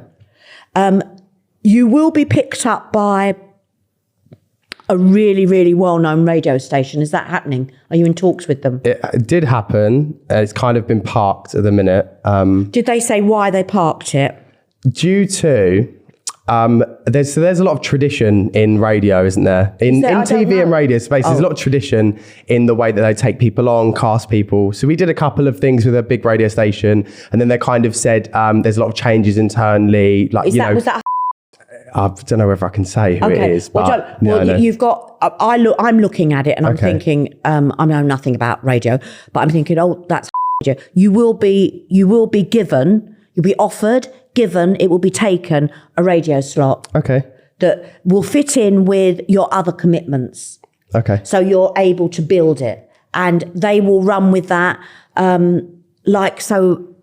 [SPEAKER 3] You will be picked up by a really, really well-known radio station. Is that happening? Are you in talks with them?
[SPEAKER 1] It did happen. It's kind of been parked at the minute.
[SPEAKER 3] Did they say why they parked it?
[SPEAKER 1] Due to there's a lot of tradition in radio, isn't there? In
[SPEAKER 3] I don't
[SPEAKER 1] TV and
[SPEAKER 3] know.
[SPEAKER 1] radio space, there's a lot of tradition in the way that they take people on, cast people. So we did a couple of things with a big radio station, and then they kind of said there's a lot of changes internally. Like
[SPEAKER 3] Was that
[SPEAKER 1] I don't know whether I can say who it is, but
[SPEAKER 3] you've got. I'm looking at it and I'm thinking. I know nothing about radio, but I'm thinking, oh, that's radio. You will be given. You'll be offered, given. It will be taken a radio slot.
[SPEAKER 1] Okay.
[SPEAKER 3] That will fit in with your other commitments.
[SPEAKER 1] Okay.
[SPEAKER 3] So you're able to build it, and they will run with that. Like so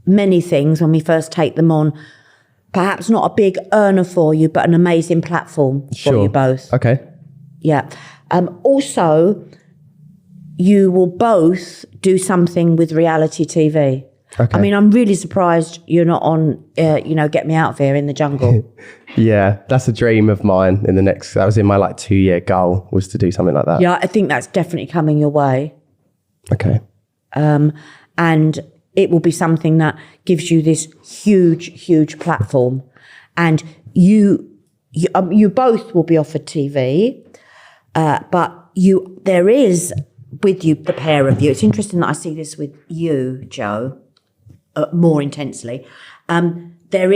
[SPEAKER 3] many things, when we first take them on, perhaps not a big earner for you, but an amazing platform for you both.
[SPEAKER 1] Okay.
[SPEAKER 3] Yeah. Also, you will both do something with reality TV.
[SPEAKER 1] Okay.
[SPEAKER 3] I mean, I'm really surprised you're not on, Get Me Out of Here in the Jungle.
[SPEAKER 1] Yeah, that's a dream of mine that was in my 2-year goal, was to do something like that.
[SPEAKER 3] Yeah, I think that's definitely coming your way.
[SPEAKER 1] Okay.
[SPEAKER 3] And it will be something that gives you this huge platform. And you both will be offered TV, but there is with you, the pair of you. It's interesting that I see this with you, Joe, more intensely. There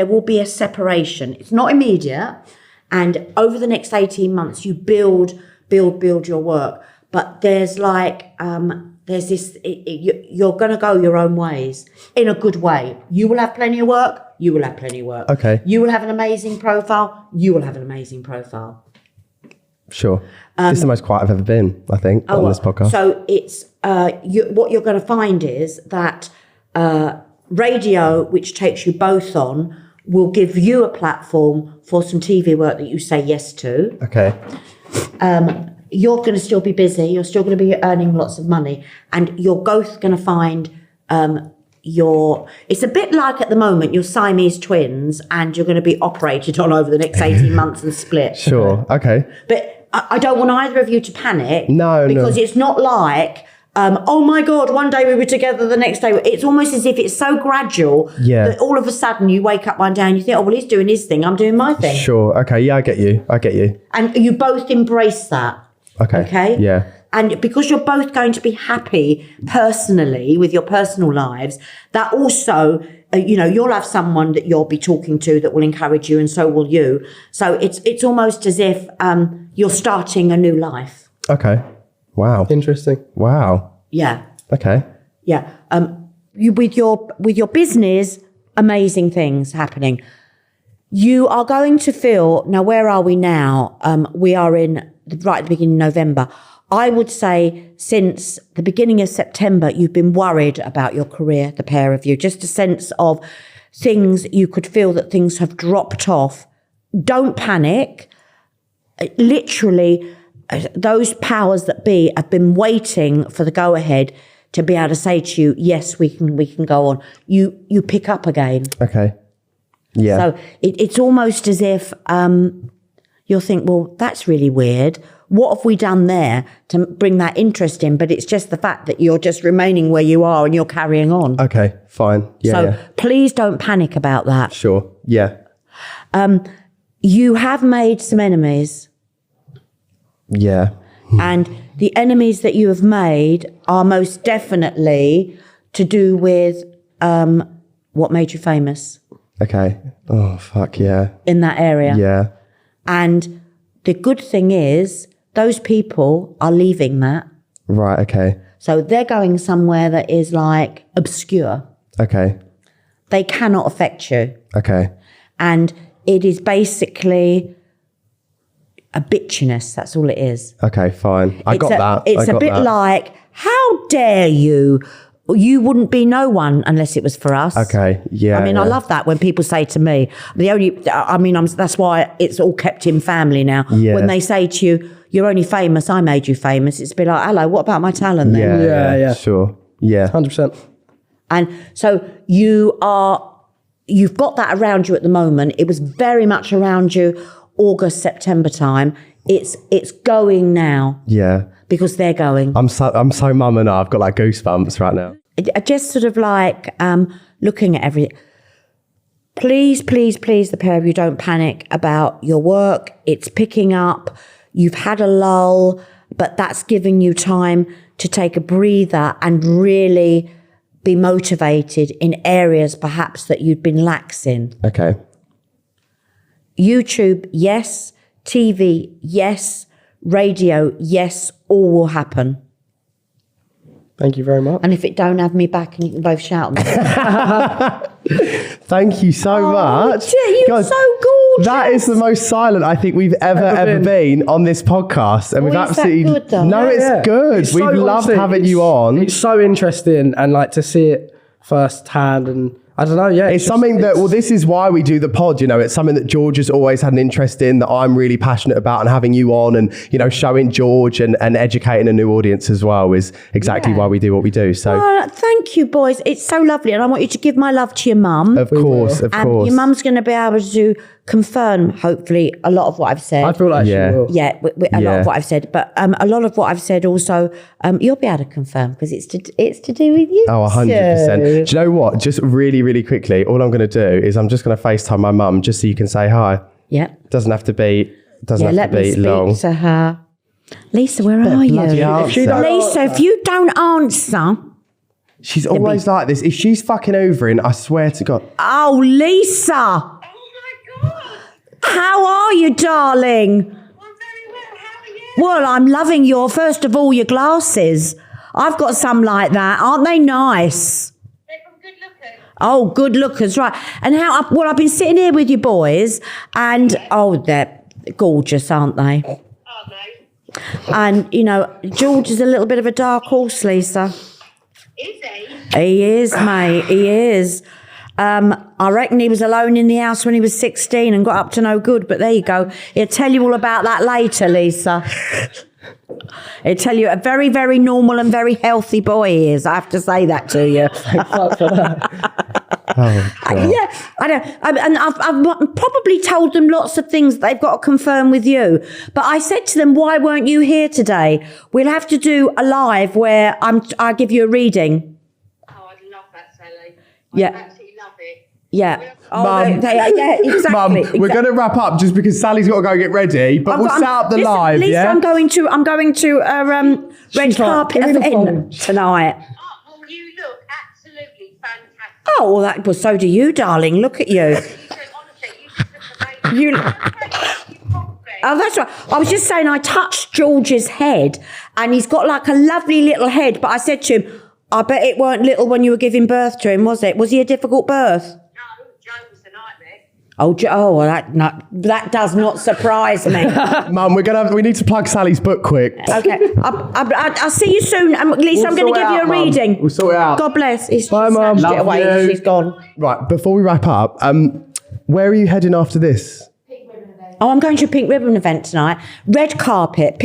[SPEAKER 3] will be a separation. It's not immediate, and over the next 18 months, you build your work. But there's there's this. You're going to go your own ways in a good way. You will have plenty of work. You will have plenty of work.
[SPEAKER 1] Okay.
[SPEAKER 3] You will have an amazing profile. You will have an amazing profile.
[SPEAKER 1] Sure. This is the most quiet I've ever been, I think, on this podcast.
[SPEAKER 3] So it's what you're going to find is that radio, which takes you both on, will give you a platform for some TV work that you say yes to.
[SPEAKER 1] Okay.
[SPEAKER 3] You're going to still be busy. You're still going to be earning lots of money, and you're both going to find it's a bit like at the moment you're Siamese twins, and you're going to be operated on over the next 18 months and split.
[SPEAKER 1] Sure. Okay.
[SPEAKER 3] But I don't want either of you to panic.
[SPEAKER 1] No,
[SPEAKER 3] because it's not like, oh my God, one day we were together, the next day. It's almost as if it's so gradual that all of a sudden you wake up one day and you think, oh, well, he's doing his thing, I'm doing my thing.
[SPEAKER 1] Sure. Okay. Yeah, I get you.
[SPEAKER 3] And you both embrace that. Okay?
[SPEAKER 1] Yeah.
[SPEAKER 3] And because you're both going to be happy personally with your personal lives, that also, you'll have someone that you'll be talking to that will encourage you, and so will you. So it's almost as if you're starting a new life.
[SPEAKER 1] Okay. Wow.
[SPEAKER 2] Interesting.
[SPEAKER 1] Wow.
[SPEAKER 3] Yeah.
[SPEAKER 1] Okay.
[SPEAKER 3] Yeah. With your business, amazing things happening. You are going to feel, now where are we now? We are right at the beginning of November. I would say since the beginning of September, you've been worried about your career, the pair of you. Just a sense of things, you could feel that things have dropped off. Don't panic. Literally, those powers that be have been waiting for the go-ahead to be able to say to you, yes, we can go on. You pick up again.
[SPEAKER 1] Okay. Yeah.
[SPEAKER 3] So it's almost as if you'll think, well, that's really weird. What have we done there to bring that interest in? But it's just the fact that you're just remaining where you are and you're carrying on.
[SPEAKER 1] Okay, fine. Yeah.
[SPEAKER 3] So please don't panic about that.
[SPEAKER 1] Sure. Yeah.
[SPEAKER 3] You have made some enemies.
[SPEAKER 1] Yeah.
[SPEAKER 3] And the enemies that you have made are most definitely to do with what made you famous.
[SPEAKER 1] Okay. Oh, fuck yeah.
[SPEAKER 3] In that area.
[SPEAKER 1] Yeah.
[SPEAKER 3] And the good thing is those people are leaving that.
[SPEAKER 1] Right, okay.
[SPEAKER 3] So they're going somewhere that is obscure.
[SPEAKER 1] Okay.
[SPEAKER 3] They cannot affect you.
[SPEAKER 1] Okay.
[SPEAKER 3] And it is basically a bitchiness. That's all it is.
[SPEAKER 1] Okay, fine. I got that.
[SPEAKER 3] It's a bit like, how dare you? You wouldn't be no one unless it was for us.
[SPEAKER 1] Okay, yeah.
[SPEAKER 3] I mean, I love that when people say to me, that's why it's all kept in family now.
[SPEAKER 1] Yeah.
[SPEAKER 3] When they say to you, you're only famous, I made you famous, it's a bit like, hello, what about my talent then?
[SPEAKER 2] Yeah.
[SPEAKER 1] Sure. Yeah.
[SPEAKER 2] 100%.
[SPEAKER 3] And so you've got that around you at the moment. It was very much around you August, September time. It's going now.
[SPEAKER 1] Yeah.
[SPEAKER 3] Because they're going.
[SPEAKER 1] I'm so mum and I've got goosebumps right now.
[SPEAKER 3] I just sort of looking at everything. Please, the pair of you, don't panic about your work. It's picking up. You've had a lull, but that's giving you time to take a breather and really be motivated in areas perhaps that you'd been lax in.
[SPEAKER 1] Okay.
[SPEAKER 3] YouTube, yes. TV, yes. Radio, yes. All will happen.
[SPEAKER 2] Thank you very much.
[SPEAKER 3] And if it don't have me back, and you can both shout at me.
[SPEAKER 1] Thank you so much.
[SPEAKER 3] You're so gorgeous.
[SPEAKER 1] That is the most silent I think we've ever been on this podcast. And we've absolutely...
[SPEAKER 3] That good, though?
[SPEAKER 1] No, it's good. We've loved having you on.
[SPEAKER 2] It's so interesting, and to see it firsthand, and I don't know, yeah.
[SPEAKER 1] It's something that, well, this is why we do the pod, you know, it's something that George has always had an interest in, that I'm really passionate about, and having you on and, you know, showing George and educating a new audience as well is exactly why we do what we do. So
[SPEAKER 3] thank you, boys. It's so lovely. And I want you to give my love to your mum.
[SPEAKER 1] Of course.
[SPEAKER 3] Your mum's going to be able to confirm, hopefully, a lot of what I've said.
[SPEAKER 2] I feel like she will.
[SPEAKER 3] Yeah, a lot of what I've said. But a lot of what I've said also, you'll be able to confirm because it's to do with you.
[SPEAKER 1] Oh, 100%. Do you know what? Just really, really quickly, all I'm going to do is I'm just going to FaceTime my mum just so you can say hi.
[SPEAKER 3] Yeah.
[SPEAKER 1] Doesn't have to be long.
[SPEAKER 3] Let me speak to her. Lisa, where are you? Lisa, if you don't answer...
[SPEAKER 1] She's always like this. If she's fucking overing, I swear to God.
[SPEAKER 3] Oh, Lisa.
[SPEAKER 4] Oh my God.
[SPEAKER 3] How are you, darling?
[SPEAKER 4] I'm very well. How are you?
[SPEAKER 3] Well, I'm loving first of all, your glasses. I've got some like that. Aren't they nice?
[SPEAKER 4] They're from Good Lookers.
[SPEAKER 3] Oh, good lookers, right. And I've been sitting here with your boys and, they're gorgeous, aren't they?
[SPEAKER 4] Oh, no.
[SPEAKER 3] And, you know, George is a little bit of a dark horse, Lisa.
[SPEAKER 4] Is he?
[SPEAKER 3] He is, mate. He is. I reckon he was alone in the house when he was 16 and got up to no good. But there you go. He'll tell you all about that later, Lisa. He'll tell you a very, very normal and very healthy boy he is. I have to say that to you.
[SPEAKER 2] Thank God for that.
[SPEAKER 1] Oh, God.
[SPEAKER 3] Yeah, I know. And I've probably told them lots of things that they've got to confirm with you. But I said to them, why weren't you here today? We'll have to do a live where I give you a reading.
[SPEAKER 4] Oh, I'd love that, Sally.
[SPEAKER 3] Yeah.
[SPEAKER 4] I'd absolutely love it.
[SPEAKER 3] Yeah.
[SPEAKER 1] Mum.
[SPEAKER 3] Yeah, exactly.
[SPEAKER 1] Mum, we're
[SPEAKER 3] exactly.
[SPEAKER 1] going to wrap up just because Sally's got to go get ready, but we'll set up the live,
[SPEAKER 3] Lisa,
[SPEAKER 1] yeah?
[SPEAKER 3] I'm going to red carpet event tonight.
[SPEAKER 4] Oh, well, you look absolutely fantastic.
[SPEAKER 3] Oh, well, so do you, darling. Look at you.
[SPEAKER 4] Honestly, you just look amazing.
[SPEAKER 3] You.
[SPEAKER 4] Probably.
[SPEAKER 3] Oh, that's right. I was just saying I touched George's head and he's got like a lovely little head, but I said to him, I bet it weren't little when you were giving birth to him, was it? Was he a difficult birth?
[SPEAKER 4] No, Joe was a nightmare.
[SPEAKER 3] Well, that does not surprise me.
[SPEAKER 1] Mum, we need to plug Sally's book quick.
[SPEAKER 3] Okay, I'll see you soon. Lisa, I'm going to give you a reading.
[SPEAKER 1] We'll sort it out.
[SPEAKER 3] God bless.
[SPEAKER 2] Bye, Mum.
[SPEAKER 3] Snatched it
[SPEAKER 1] Love
[SPEAKER 3] away.
[SPEAKER 1] you.
[SPEAKER 3] She's gone.
[SPEAKER 1] Right, before we wrap up, where are you heading after this?
[SPEAKER 3] Oh, I'm going to a Pink Ribbon event tonight. Red carpet.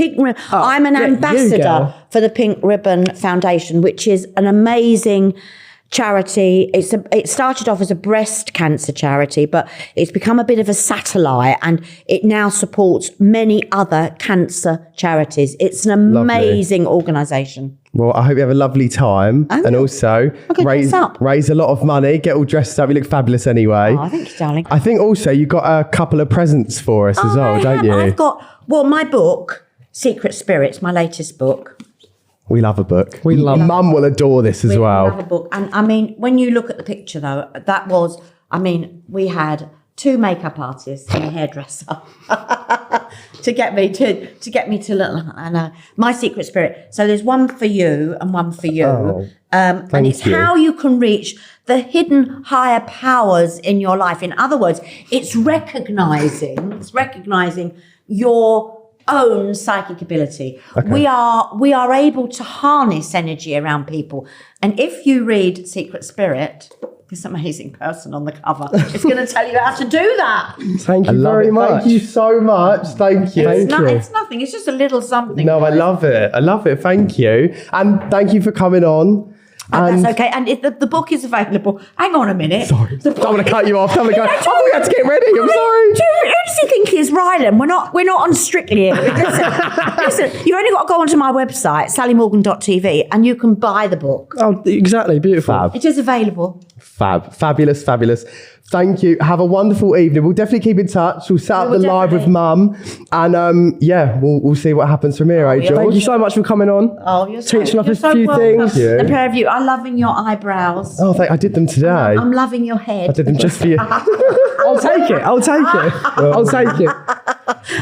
[SPEAKER 3] I'm an ambassador for the Pink Ribbon Foundation, which is an amazing charity. It started off as a breast cancer charity, but it's become a bit of a satellite and it now supports many other cancer charities. It's an amazing organisation.
[SPEAKER 1] Well, I hope you have a lovely time and also raise a lot of money, get all dressed up. You look fabulous anyway.
[SPEAKER 3] Oh, thank you, darling.
[SPEAKER 1] I think also you got a couple of presents for us as well, don't you?
[SPEAKER 3] I've got, my book, Secret Spirits, my latest book.
[SPEAKER 1] We love a book.
[SPEAKER 2] We love it.
[SPEAKER 1] Mum will adore this as well.
[SPEAKER 3] We love a book. And I mean, when you look at the picture though, we had 2 makeup artists and a hairdresser to get me to look. I know my secret spirit. So there's one for you and one for you, and it's how you can reach the hidden higher powers in your life. In other words, it's recognizing your own psychic ability.
[SPEAKER 1] Okay.
[SPEAKER 3] We are able to harness energy around people, and if you read Secret Spirit, this amazing person on the cover is going to tell you how to do that.
[SPEAKER 2] Thank you very much.
[SPEAKER 1] Thank you so much. Thank you.
[SPEAKER 3] It's nothing. It's just a little something.
[SPEAKER 1] No, I love it. I love it. Thank you. And thank you for coming on.
[SPEAKER 3] And that's okay. And the book is available. Hang on a minute.
[SPEAKER 1] Sorry. Don't want to cut you off. Don't want to go, we had to get ready. I'm sorry.
[SPEAKER 3] Who does he think is Ryland? We're not on Strictly here. Listen, you've only got to go onto my website, sallymorgan.tv, and you can buy the book.
[SPEAKER 2] Oh, exactly. Beautiful.
[SPEAKER 1] Fab.
[SPEAKER 3] It is available.
[SPEAKER 1] Fabulous. Thank you. Have a wonderful evening. We'll definitely keep in touch. We'll set up the live with Mum. And we'll see what happens from here, George?
[SPEAKER 2] Thank you so much for coming on.
[SPEAKER 3] Oh, you're
[SPEAKER 2] teaching us a
[SPEAKER 3] so
[SPEAKER 2] few
[SPEAKER 3] welcome.
[SPEAKER 2] things.
[SPEAKER 3] The pair of you. I'm loving your eyebrows.
[SPEAKER 1] Oh, I did them today.
[SPEAKER 3] I'm loving your head.
[SPEAKER 1] I did them just for you.
[SPEAKER 2] I'll take it.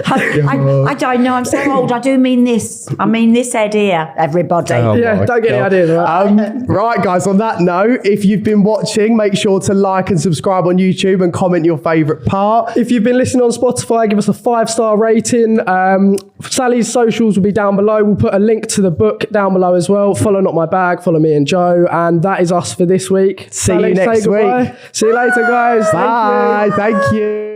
[SPEAKER 3] I don't know. I'm so old. I do mean this. I mean this head here, everybody.
[SPEAKER 1] Oh
[SPEAKER 2] Yeah,
[SPEAKER 1] my
[SPEAKER 2] don't get any
[SPEAKER 1] God.
[SPEAKER 2] ideas. Right?
[SPEAKER 1] Right, guys, on that note, if you've been watching, make sure to like and subscribe on YouTube and comment your favourite part.
[SPEAKER 2] If you've been listening on Spotify, give us a 5-star rating. Sally's socials will be down below. We'll put a link to the book down below as well. Follow Not My Bag, follow me and Joe. And that is us for this week.
[SPEAKER 1] See you next
[SPEAKER 2] say goodbye.
[SPEAKER 1] week.
[SPEAKER 2] See you later, guys.
[SPEAKER 1] Bye. Thank you.